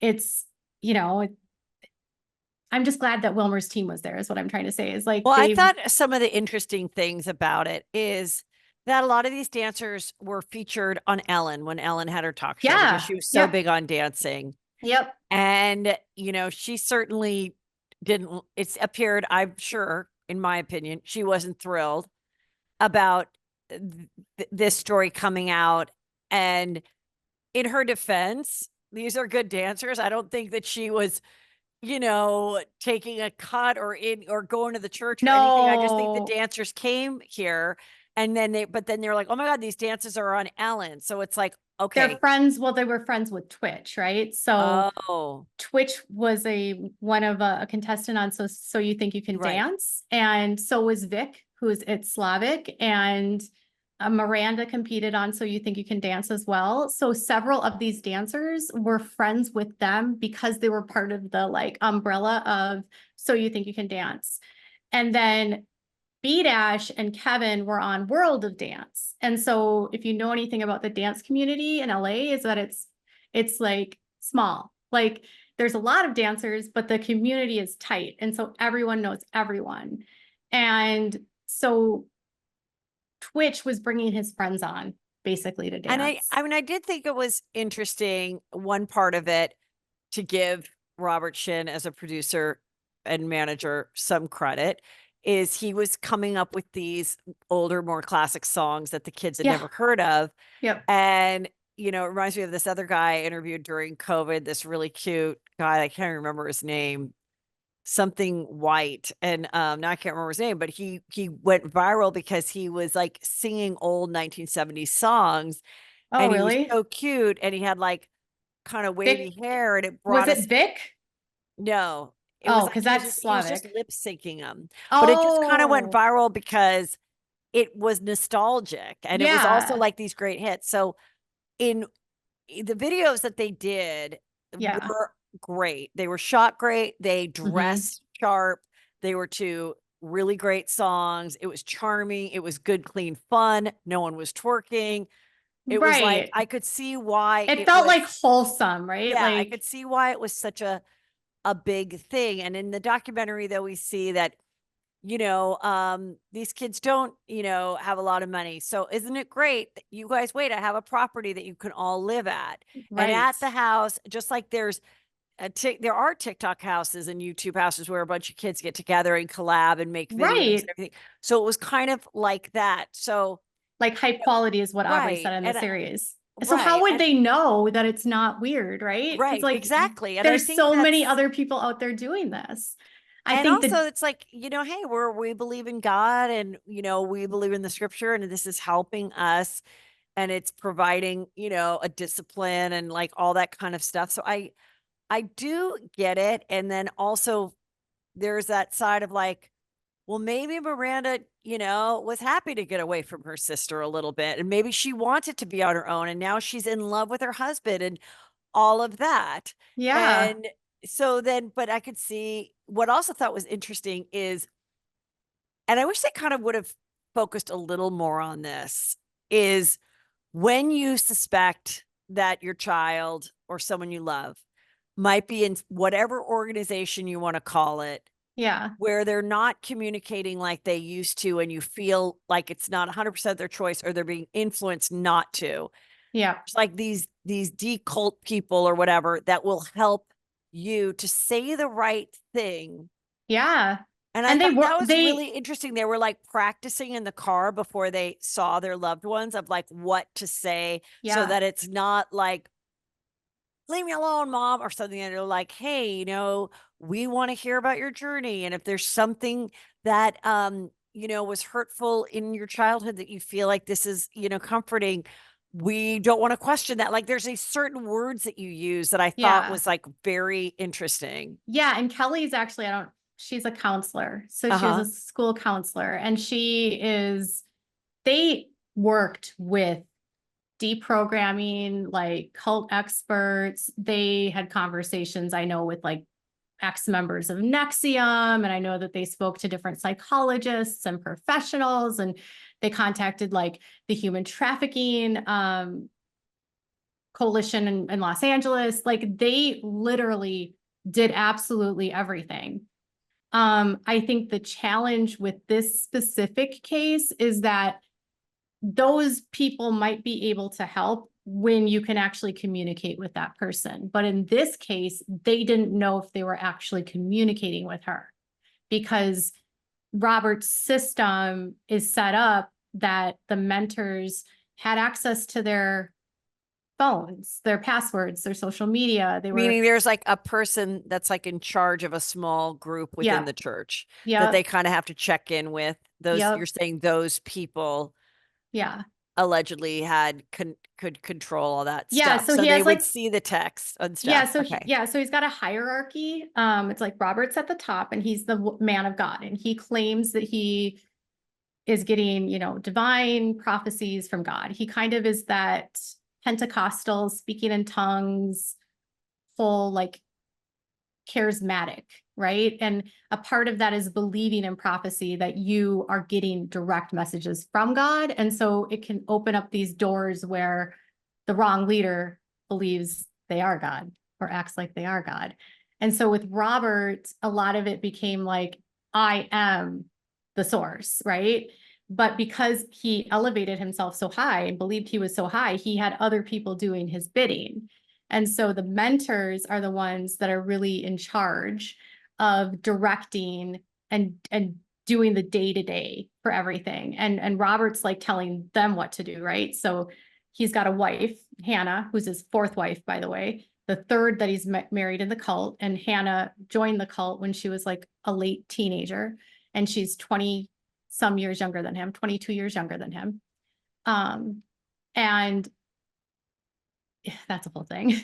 Speaker 4: it's, I'm just glad that Wilmer's team was there, is what I'm trying to say. Is like,
Speaker 2: well, I thought some of the interesting things about it is that a lot of these dancers were featured on Ellen when Ellen had her talk show, because she was so big on dancing.
Speaker 4: Yep.
Speaker 2: And, she certainly didn't, it's appeared, I'm sure, in my opinion, she wasn't thrilled about this story coming out. And in her defense, these are good dancers. I don't think that she was, taking a cut or going to the church or anything. I just think the dancers came here and then they're like, oh my God, these dances are on Ellen. So it's like, okay.
Speaker 4: They're friends. Well, they were friends with Twitch, right? So Twitch was one of a contestant on So You Think You Can Dance. And so was Vic, who's It's Slavic, and Miranda competed on So You Think You Can Dance as well. So several of these dancers were friends with them because they were part of the like umbrella of So You Think You Can Dance. And then B-Dash and Kevin were on World of Dance. And so if you know anything about the dance community in LA, is that it's like small. Like there's a lot of dancers, but the community is tight. And so everyone knows everyone. And so Twitch was bringing his friends on basically to dance.
Speaker 2: And I mean, I did think it was interesting, one part of it, to give Robert Shin as a producer and manager some credit, is he was coming up with these older, more classic songs that the kids had never heard of.
Speaker 4: Yep.
Speaker 2: And, you know, it reminds me of this other guy I interviewed during COVID, this really cute guy, I can't remember his name, something White. And now I can't remember his name, but he went viral because he was like singing old 1970s songs.
Speaker 4: Oh,
Speaker 2: and
Speaker 4: really?
Speaker 2: He was so cute, and he had like kind of wavy hair, and it brought
Speaker 4: Was it Vic?
Speaker 2: No, it
Speaker 4: Oh,
Speaker 2: was
Speaker 4: because
Speaker 2: he was
Speaker 4: that's
Speaker 2: he was just
Speaker 4: Slavic.
Speaker 2: lip syncing them. But it just kind of went
Speaker 4: Oh,
Speaker 2: viral because it was nostalgic, and it was also
Speaker 4: yeah.
Speaker 2: like these great hits. So in the videos that they did
Speaker 4: Yeah.
Speaker 2: were great. They were shot great. They
Speaker 4: Mm-hmm.
Speaker 2: dressed sharp. They were two really great songs. It was charming. It was good, clean fun. No one was twerking. It was like,
Speaker 4: Right.
Speaker 2: I could see why
Speaker 4: It felt like wholesome, right?
Speaker 2: yeah, I
Speaker 4: Like,
Speaker 2: could see why it was such a big thing. And in the documentary, though, we see that, you know, these kids don't, you know, have a lot of money. So isn't it great that you guys, wait, I have a property that you can all live at. And
Speaker 4: right.
Speaker 2: at the house, just like there's there are TikTok houses and YouTube houses where a bunch of kids get together and collab and make videos
Speaker 4: Right.
Speaker 2: and everything. So it was kind of like that. So
Speaker 4: Like high quality is what Aubrey
Speaker 2: right.
Speaker 4: said in the
Speaker 2: And
Speaker 4: series. So
Speaker 2: right.
Speaker 4: how would
Speaker 2: And
Speaker 4: they know that it's not weird, right?
Speaker 2: right,
Speaker 4: It's like
Speaker 2: exactly. And I
Speaker 4: there's
Speaker 2: think
Speaker 4: so many
Speaker 2: that's
Speaker 4: other people out there doing this. I
Speaker 2: and
Speaker 4: think that
Speaker 2: also it's like, you know, hey, we believe in God, and you know, we believe in the scripture, and this is helping us, and it's providing, you know, a discipline and like all that kind of stuff. So I do get it. And then also there's that side of like, well, maybe Miranda, you know, was happy to get away from her sister a little bit, and maybe she wanted to be on her own, and now she's in love with her husband and all of that.
Speaker 4: yeah.
Speaker 2: And so then, but I could see what I also thought was interesting is, and I wish they kind of would have focused a little more on this, is when you suspect that your child or someone you love might be in whatever organization you want to call it,
Speaker 4: Yeah.
Speaker 2: where they're not communicating like they used to, and you feel like it's not 100% their choice, or they're being influenced not to.
Speaker 4: Yeah.
Speaker 2: It's like these decult people or whatever that will help you to say the right thing.
Speaker 4: Yeah.
Speaker 2: And I
Speaker 4: And
Speaker 2: thought that was really interesting. They were like practicing in the car before they saw their loved ones, of like what to say, so that it's not like, leave me alone, mom, or something. And they're like, hey, you know, we want to hear about your journey. And if there's something that, you know, was hurtful in your childhood that you feel like this is, you know, comforting, we don't want to question that. Like there's a certain words that you use that I thought was like very interesting.
Speaker 4: Yeah. And Kelly's actually, she's a counselor. So she was a school counselor, and they worked with deprogramming, like cult experts. They had conversations, I know, with like ex-members of Nexium, and I know that they spoke to different psychologists and professionals, and they contacted like the human trafficking coalition in Los Angeles. Like they literally did absolutely everything. I think the challenge with this specific case is that those people might be able to help when you can actually communicate with that person. But in this case, they didn't know if they were actually communicating with her, because Robert's system is set up that the mentors had access to their phones, their passwords, their social media.
Speaker 2: Meaning there's like a person that's like in charge of a small group within the church that they kind of have to check in with. Those you're saying those people allegedly had could control all that stuff.
Speaker 4: So
Speaker 2: they would see the text and stuff.
Speaker 4: So he's got a hierarchy. It's like Robert's at the top, and he's the man of God, and he claims that he is getting, you know, divine prophecies from God. He kind of is that Pentecostal, speaking in tongues, full like charismatic, right? And a part of that is believing in prophecy, that you are getting direct messages from God. And so it can open up these doors where the wrong leader believes they are God or acts like they are God. And so with Robert, a lot of it became like, I am the source, right? But because he elevated himself so high and believed he was so high, he had other people doing his bidding. And so the mentors are the ones that are really in charge of directing and doing the day-to-day for everything. And Robert's like telling them what to do, right? So he's got a wife, Hannah, who's his fourth wife, by the way, the third that he's married in the cult. And Hannah joined the cult when she was like a late teenager, and she's 20 some years younger than him, 22 years younger than him. And that's a whole thing.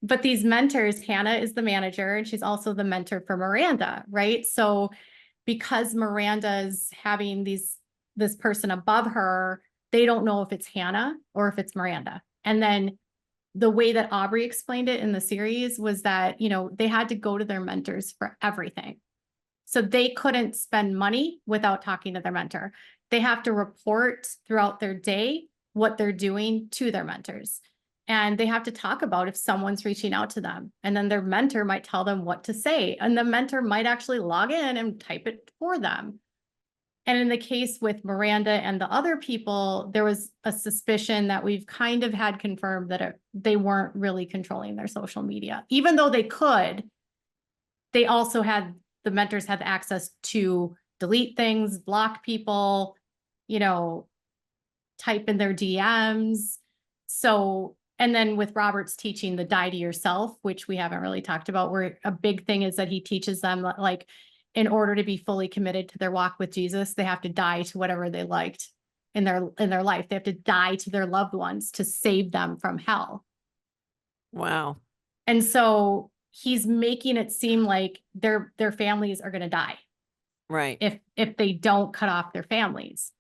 Speaker 4: But these mentors, Hannah is the manager, and she's also the mentor for Miranda, right? So because Miranda's having this person above her, they don't know if it's Hannah or if it's Miranda. And then the way that Aubrey explained it in the series was that, you know, they had to go to their mentors for everything. So they couldn't spend money without talking to their mentor. They have to report throughout their day what they're doing to their mentors. And they have to talk about if someone's reaching out to them. And then their mentor might tell them what to say. And the mentor might actually log in and type it for them. And in the case with Miranda and the other people, there was a suspicion that we've kind of had confirmed that they weren't really controlling their social media. Even though they could, they also had, the mentors had access to delete things, block people, you know, type in their DMs. So, and then with Robert's teaching the die to yourself, which we haven't really talked about, where a big thing is that he teaches them like, in order to be fully committed to their walk with Jesus, they have to die to whatever they liked in their life. They have to die to their loved ones to save them from hell.
Speaker 2: Wow.
Speaker 4: And so he's making it seem like their families are going to die.
Speaker 2: Right.
Speaker 4: If they don't cut off their families.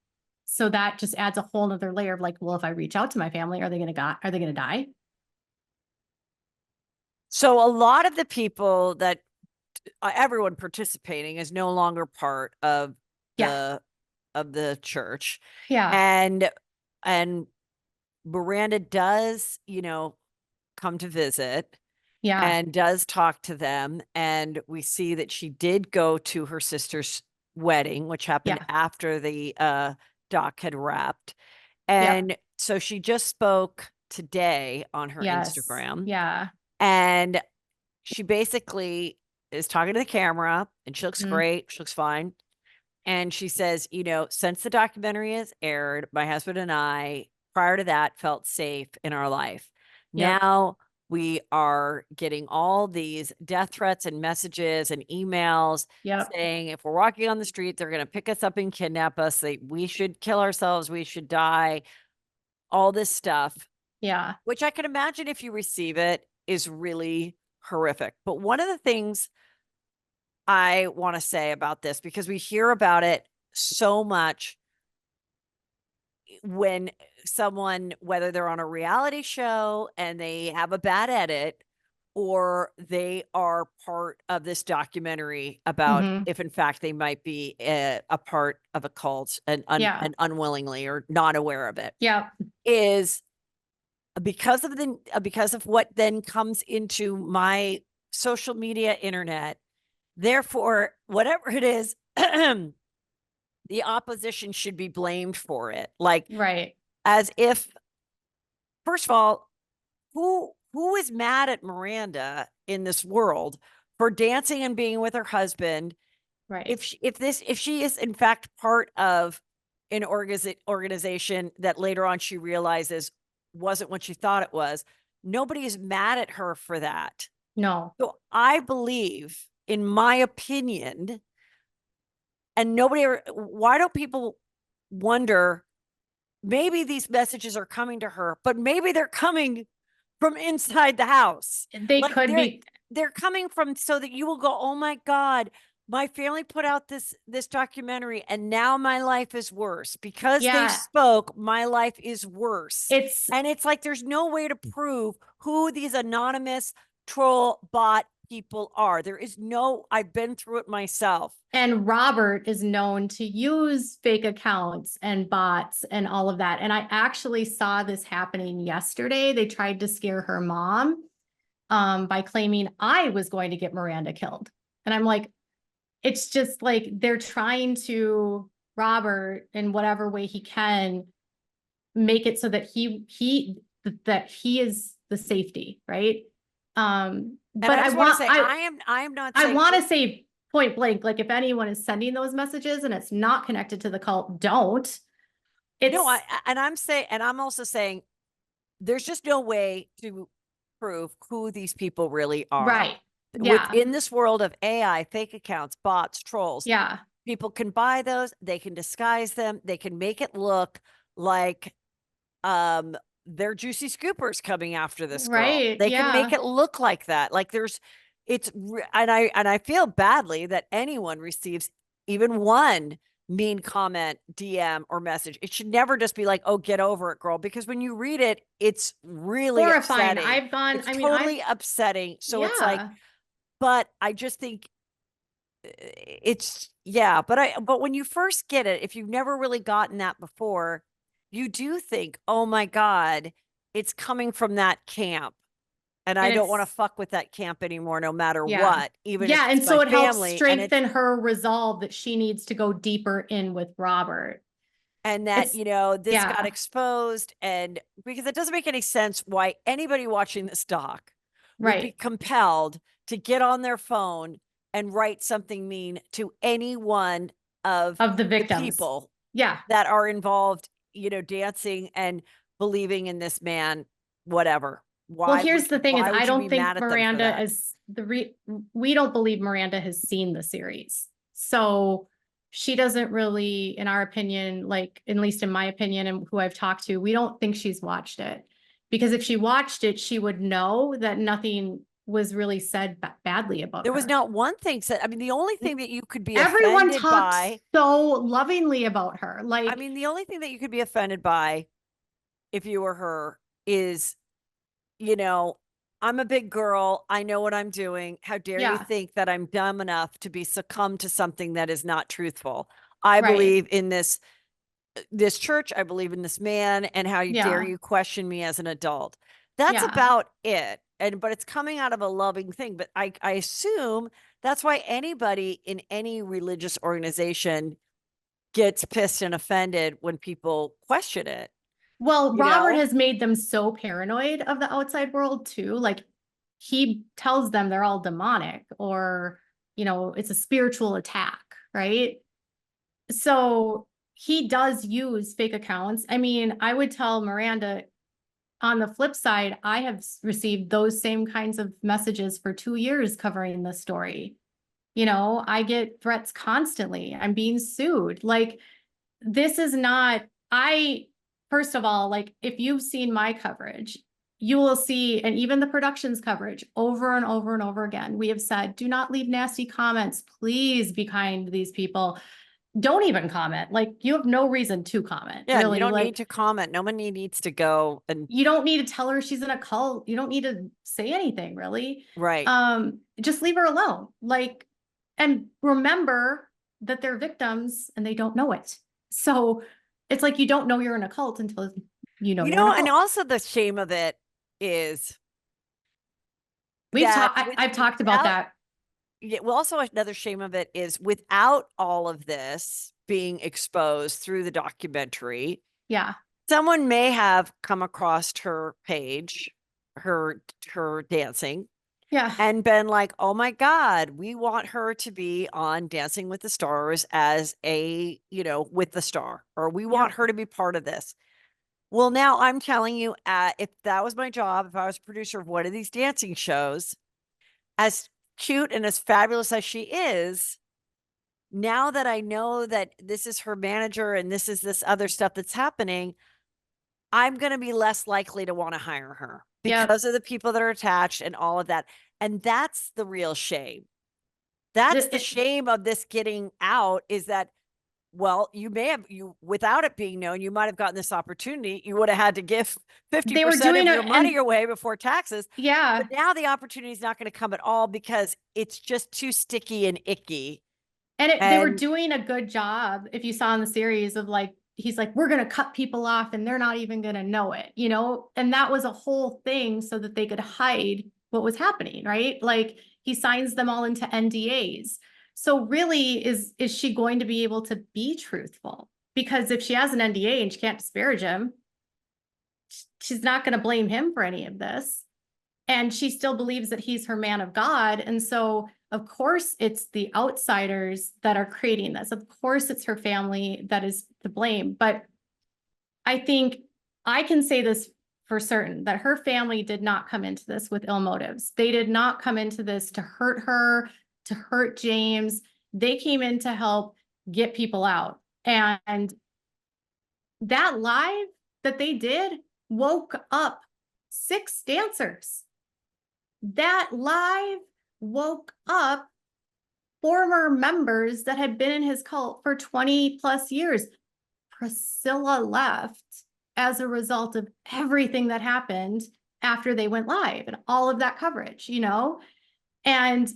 Speaker 4: So that just adds a whole nother layer of like, well, if I reach out to my family, are they going to die?
Speaker 2: So a lot of the people that everyone participating is no longer part of the church.
Speaker 4: Yeah.
Speaker 2: And Miranda does, you know, come to visit.
Speaker 4: Yeah.
Speaker 2: And does talk to them. And we see that she did go to her sister's wedding, which happened after the doc had wrapped. And so she just spoke today on her Instagram.
Speaker 4: Yeah.
Speaker 2: And she basically is talking to the camera, and she looks great. She looks fine. And she says, you know, since the documentary has aired, my husband and I, prior to that, felt safe in our life. Now we are getting all these death threats and messages and emails saying if we're walking on the street, they're going to pick us up and kidnap us. We should kill ourselves. We should die. All this stuff.
Speaker 4: Yeah.
Speaker 2: Which I can imagine if you receive it is really horrific. But one of the things I want to say about this, because we hear about it so much when someone, whether they're on a reality show and they have a bad edit, or they are part of this documentary about if in fact they might be a part of a cult and unwillingly or not aware of it. Is because of what then comes into my social media internet. Therefore, whatever it is, the opposition should be blamed for it. Like, as if, first of all, who is mad at Miranda in this world for dancing and being with her husband? If she is in fact part of an organization that later on she realizes wasn't what she thought it was, nobody is mad at her for that.
Speaker 4: No.
Speaker 2: So I believe, in my opinion, and why don't people wonder, maybe these messages are coming to her, but maybe they're coming from inside the house.
Speaker 4: They could be.
Speaker 2: They're coming from, so that you will go, oh my God, my family put out this documentary and now my life is worse because they spoke. My life is worse. And it's like, there's no way to prove who these anonymous troll bot people are. There is no, I've been through it myself.
Speaker 4: And Robert is known to use fake accounts and bots and all of that. And I actually saw this happening yesterday. They tried to scare her mom by claiming I was going to get Miranda killed. And I'm like, it's just like they're trying to Robert in whatever way he can, make it so that he is the safety, right? But I
Speaker 2: am not saying,
Speaker 4: I want to say point blank, like if anyone is sending those messages and it's not connected to the cult, don't. It's
Speaker 2: no, I'm also saying there's just no way to prove who these people really are.
Speaker 4: Right. Yeah.
Speaker 2: Within this world of AI, fake accounts, bots, trolls.
Speaker 4: Yeah.
Speaker 2: People can buy those, they can disguise them, they can make it look like they're juicy scoopers coming after this girl.
Speaker 4: Right.
Speaker 2: They can make it look like that. Like and I feel badly that anyone receives even one mean comment, DM, or message. It should never just be like, oh, get over it, girl. Because when you read it, it's really
Speaker 4: horrifying.
Speaker 2: upsetting. It's totally upsetting. So it's like, but I just think but when you first get it, if you've never really gotten that before, you do think, oh my God, it's coming from that camp. And I don't want to fuck with that camp anymore, no matter what. Even if
Speaker 4: and so it helps
Speaker 2: family,
Speaker 4: strengthen her resolve that she needs to go deeper in with Robert.
Speaker 2: And that, this got exposed. And because it doesn't make any sense why anybody watching this doc would be compelled to get on their phone and write something mean to any one of
Speaker 4: the victims,
Speaker 2: people that are involved, dancing and believing in this man, whatever.
Speaker 4: Well, here's the thing: is I don't think Miranda is we don't believe Miranda has seen the series, so she doesn't really, in our opinion, like at least in my opinion and who I've talked to, we don't think she's watched it, because if she watched it, she would know that nothing was really said badly about
Speaker 2: there
Speaker 4: her.
Speaker 2: Was not one thing said. I mean, the only thing that you could be
Speaker 4: everyone
Speaker 2: offended
Speaker 4: talks
Speaker 2: by,
Speaker 4: so lovingly about her. Like,
Speaker 2: I mean, the only thing that you could be offended by if you were her is, I'm a big girl. I know what I'm doing. How dare you think that I'm dumb enough to be succumbed to something that is not truthful? I believe in this church. I believe in this man, and how dare you question me as an adult? That's about it. But it's coming out of a loving thing. But I assume that's why anybody in any religious organization gets pissed and offended when people question it.
Speaker 4: Well, Robert has made them so paranoid of the outside world too. Like, he tells them they're all demonic, or, it's a spiritual attack, right? So he does use fake accounts. I mean, I would tell Miranda, on the flip side, I have received those same kinds of messages for 2 years covering this story. I get threats constantly. I'm being sued. Like, this is not, first of all, like, if you've seen my coverage, you will see, and even the production's coverage, over and over and over again, we have said, do not leave nasty comments. Please be kind to these people. Don't even comment. Like, you have no reason to comment.
Speaker 2: Yeah,
Speaker 4: really.
Speaker 2: You don't need to comment. Nobody needs to go, and
Speaker 4: you don't need to tell her she's in a cult. You don't need to say anything, really.
Speaker 2: Right.
Speaker 4: Just leave her alone. Like, and remember that they're victims and they don't know it. So it's like, you don't know you're in a cult until you're in a cult.
Speaker 2: And also the shame of it is
Speaker 4: I've talked about that.
Speaker 2: Yeah. Well, also another shame of it is, without all of this being exposed through the documentary, someone may have come across her page, her dancing, and been like, oh my God, we want her to be on Dancing with the Stars as a, with the star, or we want her to be part of this. Well, now I'm telling you, if that was my job, if I was a producer of one of these dancing shows, as cute and as fabulous as she is, now that I know that this is her manager and this is this other stuff that's happening, I'm going to be less likely to want to hire her because of the people that are attached and all of that. And that's the real shame. That's the shame of this getting out, is that, well, without it being known, you might have gotten this opportunity. You would have had to give 50% of your money away before taxes.
Speaker 4: Yeah.
Speaker 2: But now the opportunity is not going to come at all, because it's just too sticky and icky.
Speaker 4: And they were doing a good job, if you saw in the series, of like, he's like, we're going to cut people off and they're not even going to know it, and that was a whole thing so that they could hide what was happening, right? Like, he signs them all into NDAs. So really, is she going to be able to be truthful? Because if she has an NDA and she can't disparage him, she's not going to blame him for any of this. And she still believes that he's her man of God. And so, of course, it's the outsiders that are creating this. Of course, it's her family that is to blame. But I think I can say this for certain, that her family did not come into this with ill motives. They did not come into this to hurt her, to hurt James. They came in to help get people out. And that live that they did woke up 6 dancers. That live woke up former members that had been in his cult for 20 plus years. Priscilla left as a result of everything that happened after they went live and all of that coverage, and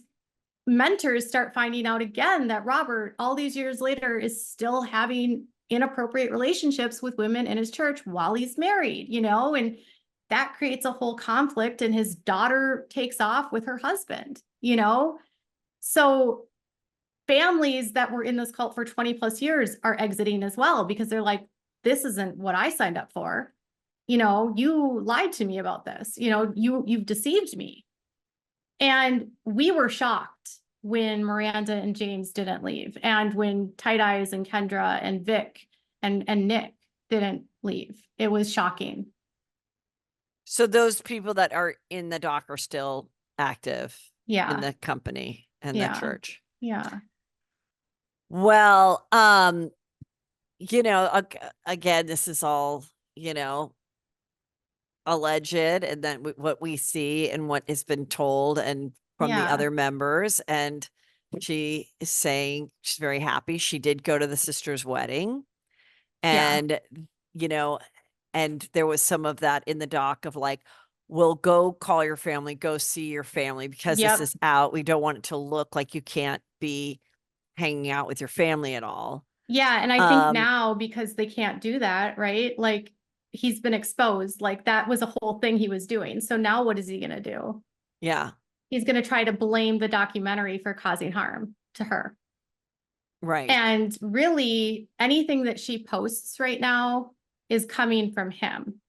Speaker 4: mentors start finding out again that Robert, all these years later, is still having inappropriate relationships with women in his church while he's married, and that creates a whole conflict, and his daughter takes off with her husband, so families that were in this cult for 20 plus years are exiting as well, because they're like, this isn't what I signed up for. You lied to me about this. You've deceived me. And we were shocked when Miranda and James didn't leave, and when Tight Eyes and Kendra and Vic and Nick didn't leave. It was shocking.
Speaker 2: So those people that are in the dock are still active
Speaker 4: in
Speaker 2: the company and the church.
Speaker 4: Yeah.
Speaker 2: Well, again, this is all, alleged, and then what we see and what has been told and from the other members. And she is saying she's very happy. She did go to the sister's wedding, and, and there was some of that in the doc of like, well, go call your family, go see your family, because this is out. We don't want it to look like you can't be hanging out with your family at all.
Speaker 4: Yeah. And I think now, because they can't do that, right? Like, he's been exposed. Like, that was a whole thing he was doing. So now what is he going to do?
Speaker 2: Yeah.
Speaker 4: He's going to try to blame the documentary for causing harm to her.
Speaker 2: Right.
Speaker 4: And really, anything that she posts right now is coming from him.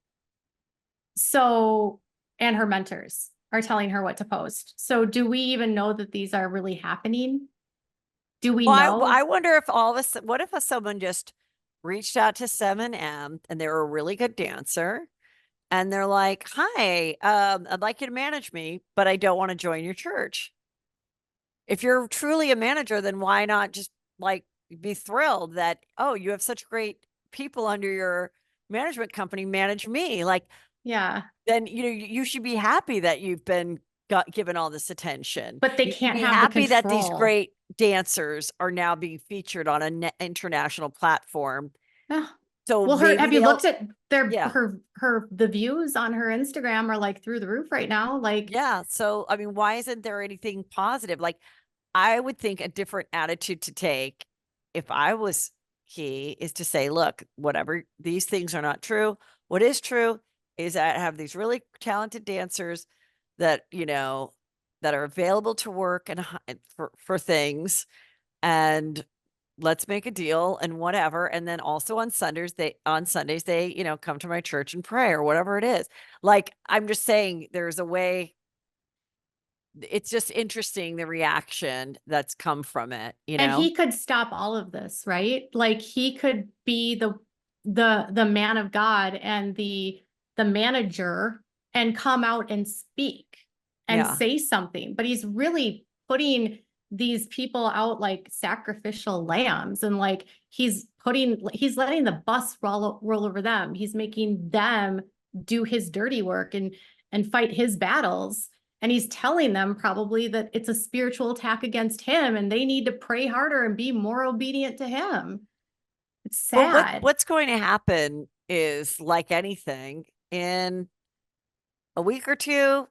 Speaker 4: So, and her mentors are telling her what to post. So do we even know that these are really happening? Do we know?
Speaker 2: I wonder if what if someone just reached out to 7M and they're a really good dancer, and they're like, hi, I'd like you to manage me, but I don't want to join your church. If you're truly a manager, then why not just like be thrilled that, oh, you have such great people under your management company, manage me. Like, then, you should be happy that you've been given all this attention.
Speaker 4: But they can't have
Speaker 2: happy that these great dancers are now being featured on an international platform. So,
Speaker 4: well, have you looked at the views on her Instagram are like through the roof right now? Like,
Speaker 2: so, I mean, why isn't there anything positive? Like, I would think a different attitude to take if I was he is to say, look, whatever, these things are not true. What is true is that I have these really talented dancers that, that are available to work and for things, and let's make a deal and whatever. And then also on Sundays, they come to my church and pray or whatever it is. Like, I'm just saying there's a way. It's just interesting, the reaction that's come from it,
Speaker 4: And he could stop all of this, right? Like, he could be the man of God and the manager and come out and speak and say something, but he's really putting these people out like sacrificial lambs, and like he's letting the bus roll over them. He's making them do his dirty work and fight his battles. And he's telling them probably that it's a spiritual attack against him and they need to pray harder and be more obedient to him. It's sad.
Speaker 2: What's going to happen is, like anything, in a week or two,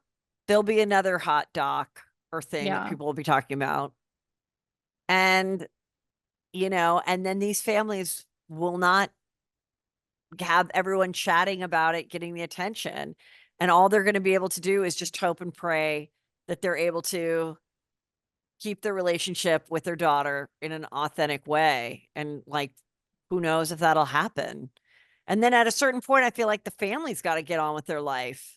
Speaker 2: there'll be another hot doc or thing that people will be talking about. And, and then these families will not have everyone chatting about it, getting the attention. And all they're going to be able to do is just hope and pray that they're able to keep the relationship with their daughter in an authentic way. And like, who knows if that'll happen. And then at a certain point, I feel like the family's got to get on with their life.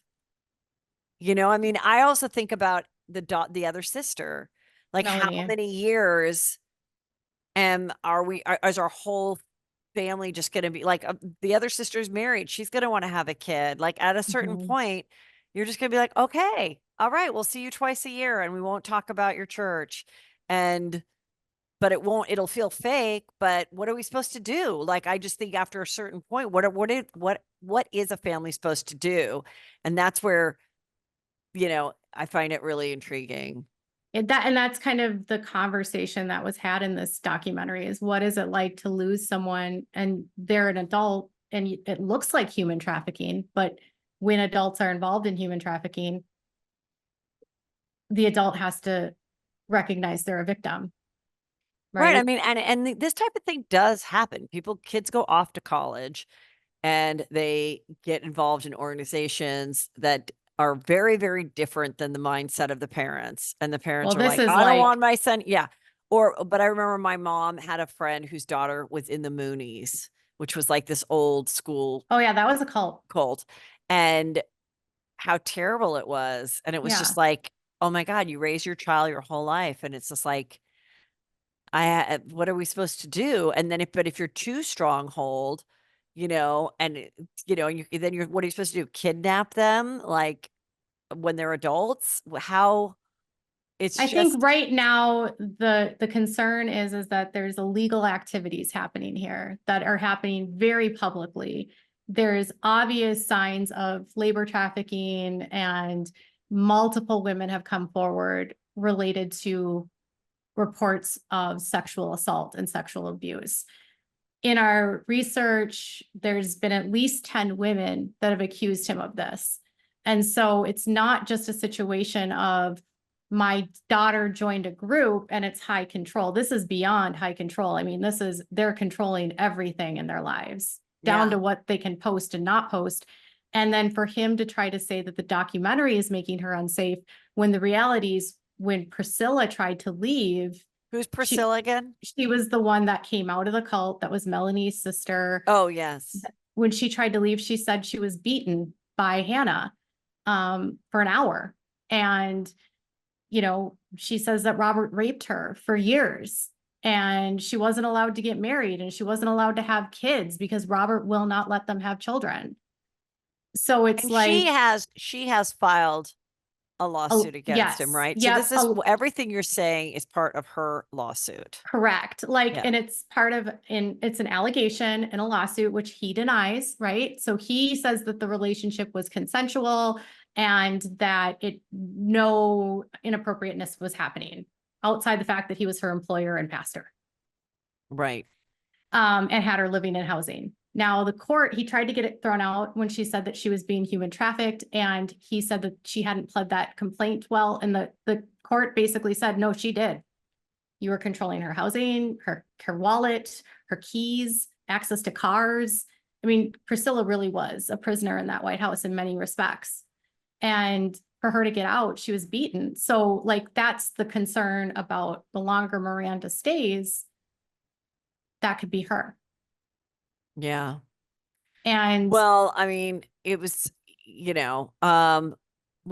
Speaker 2: You know, I mean, I also think about the other sister, like how
Speaker 4: Melanie.
Speaker 2: many years is our whole family just going to be like, the other sister's married. She's going to want to have a kid. Like at a certain point, you're just going to be like, okay, all right, we'll see you twice a year and we won't talk about your church. But it'll feel fake. But what are we supposed to do? Like, I just think after a certain point, what is a family supposed to do? And that's where, you know, I find it really intriguing.
Speaker 4: And that's kind of the conversation that was had in this documentary is what is it like to lose someone and they're an adult and it looks like human trafficking, but when adults are involved in human trafficking, the adult has to recognize they're a victim.
Speaker 2: Right. I mean, and this type of thing does happen. Kids go off to college and they get involved in organizations that are very, very different than the mindset of the parents. And the parents are like, I don't want my son. Yeah. But I remember my mom had a friend whose daughter was in the Moonies, which was like this old school.
Speaker 4: Oh yeah, that was a cult.
Speaker 2: And how terrible it was. And it was just like, oh my God, you raise your child your whole life. And it's just like, what are we supposed to do? And then if you're too stronghold, you know, and you know, what are you supposed to do? Kidnap them like when they're adults? I
Speaker 4: think right now the concern is that there's illegal activities happening here that are happening very publicly. There's obvious signs of labor trafficking and multiple women have come forward related to reports of sexual assault and sexual abuse. In our research, there's been at least 10 women that have accused him of this. And so it's not just a situation of my daughter joined a group and it's high control. This is beyond high control. I mean, they're controlling everything in their lives down to what they can post and not post. And then for him to try to say that the documentary is making her unsafe when the reality is when Priscilla tried to leave.
Speaker 2: Who's Priscilla again?
Speaker 4: She was the one that came out of the cult. That was Melanie's sister.
Speaker 2: Oh, yes.
Speaker 4: When she tried to leave, she said she was beaten by Hannah for an hour. And, you know, she says that Robert raped her for years and she wasn't allowed to get married and she wasn't allowed to have kids because Robert will not let them have children. So it's
Speaker 2: she has filed a lawsuit against him, right? So this is everything you're saying is part of her lawsuit.
Speaker 4: Correct. And it's it's an allegation in a lawsuit, which he denies, right? So he says that the relationship was consensual and that no inappropriateness was happening outside the fact that he was her employer and pastor.
Speaker 2: Right.
Speaker 4: And had her living in housing. Now, the court, he tried to get it thrown out when she said that she was being human trafficked, and he said that she hadn't pled that complaint well, and the court basically said, no, she did. You were controlling her housing, her wallet, her keys, access to cars. I mean, Priscilla really was a prisoner in that White House in many respects. And for her to get out, she was beaten. So, like, that's the concern about the longer Miranda stays, that could be her.
Speaker 2: Yeah.
Speaker 4: And
Speaker 2: well, I mean, it was, you know, well,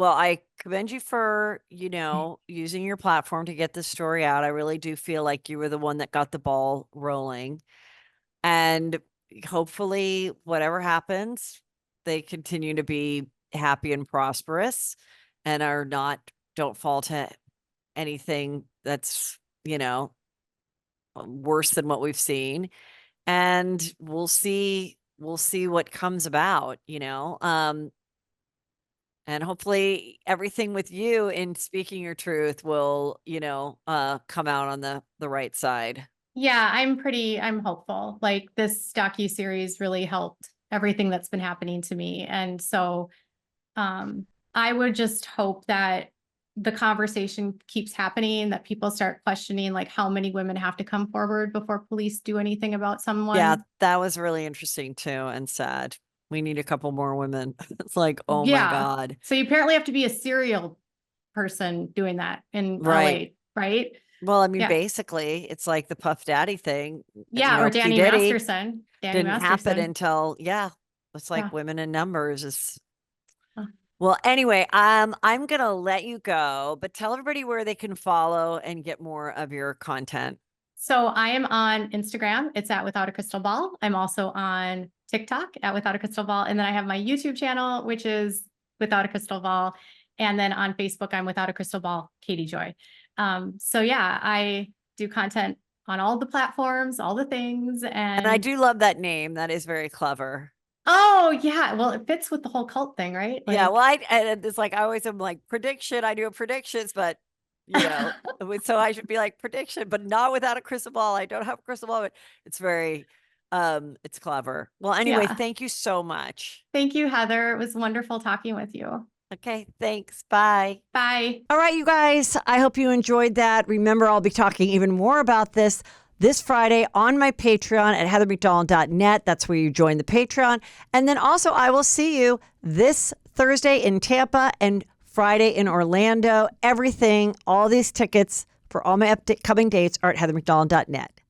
Speaker 2: I commend you for, you know, using your platform to get this story out. I really do feel like you were the one that got the ball rolling. And hopefully, whatever happens, they continue to be happy and prosperous and don't fall to anything that's, you know, worse than what we've seen. And we'll see what comes about, you know, and hopefully everything with you in speaking your truth will, you know, come out on the right side.
Speaker 4: Yeah, I'm hopeful. Like this docuseries really helped everything that's been happening to me. And so I would just hope that the conversation keeps happening, that people start questioning like how many women have to come forward before police do anything about someone.
Speaker 2: Yeah, that was really interesting too and sad. We need a couple more women. It's like, oh my God.
Speaker 4: So you apparently have to be a serial person doing that in LA, right?
Speaker 2: Well, I mean, basically, it's like the Puff Daddy thing.
Speaker 4: Yeah, or Danny Masterson.
Speaker 2: Didn't happen until, it's like women in numbers is. Well, anyway, I'm going to let you go, but tell everybody where they can follow and get more of your content.
Speaker 4: So I am on Instagram. It's at Without a Crystal Ball. I'm also on TikTok at Without a Crystal Ball. And then I have my YouTube channel, which is Without a Crystal Ball. And then on Facebook, I'm Without a Crystal Ball, Katie Joy. So yeah, I do content on all the platforms, all the things. And
Speaker 2: I do love that name. That is very clever.
Speaker 4: Oh yeah. Well, it fits with the whole cult thing, right?
Speaker 2: Like, yeah. Well, it's like, I always am like prediction. I do predictions, but so I should be like prediction, but not without a crystal ball. I don't have a crystal ball, but it's very, it's clever. Well, anyway, thank you so much.
Speaker 4: Thank you, Heather. It was wonderful talking with you.
Speaker 2: Okay, thanks. Bye.
Speaker 4: Bye.
Speaker 2: All right, you guys, I hope you enjoyed that. Remember, I'll be talking even more about this Friday on my Patreon at heathermcdonald.net. That's where you join the Patreon. And then also, I will see you this Thursday in Tampa and Friday in Orlando. Everything, all these tickets for all my upcoming dates are at heathermcdonald.net.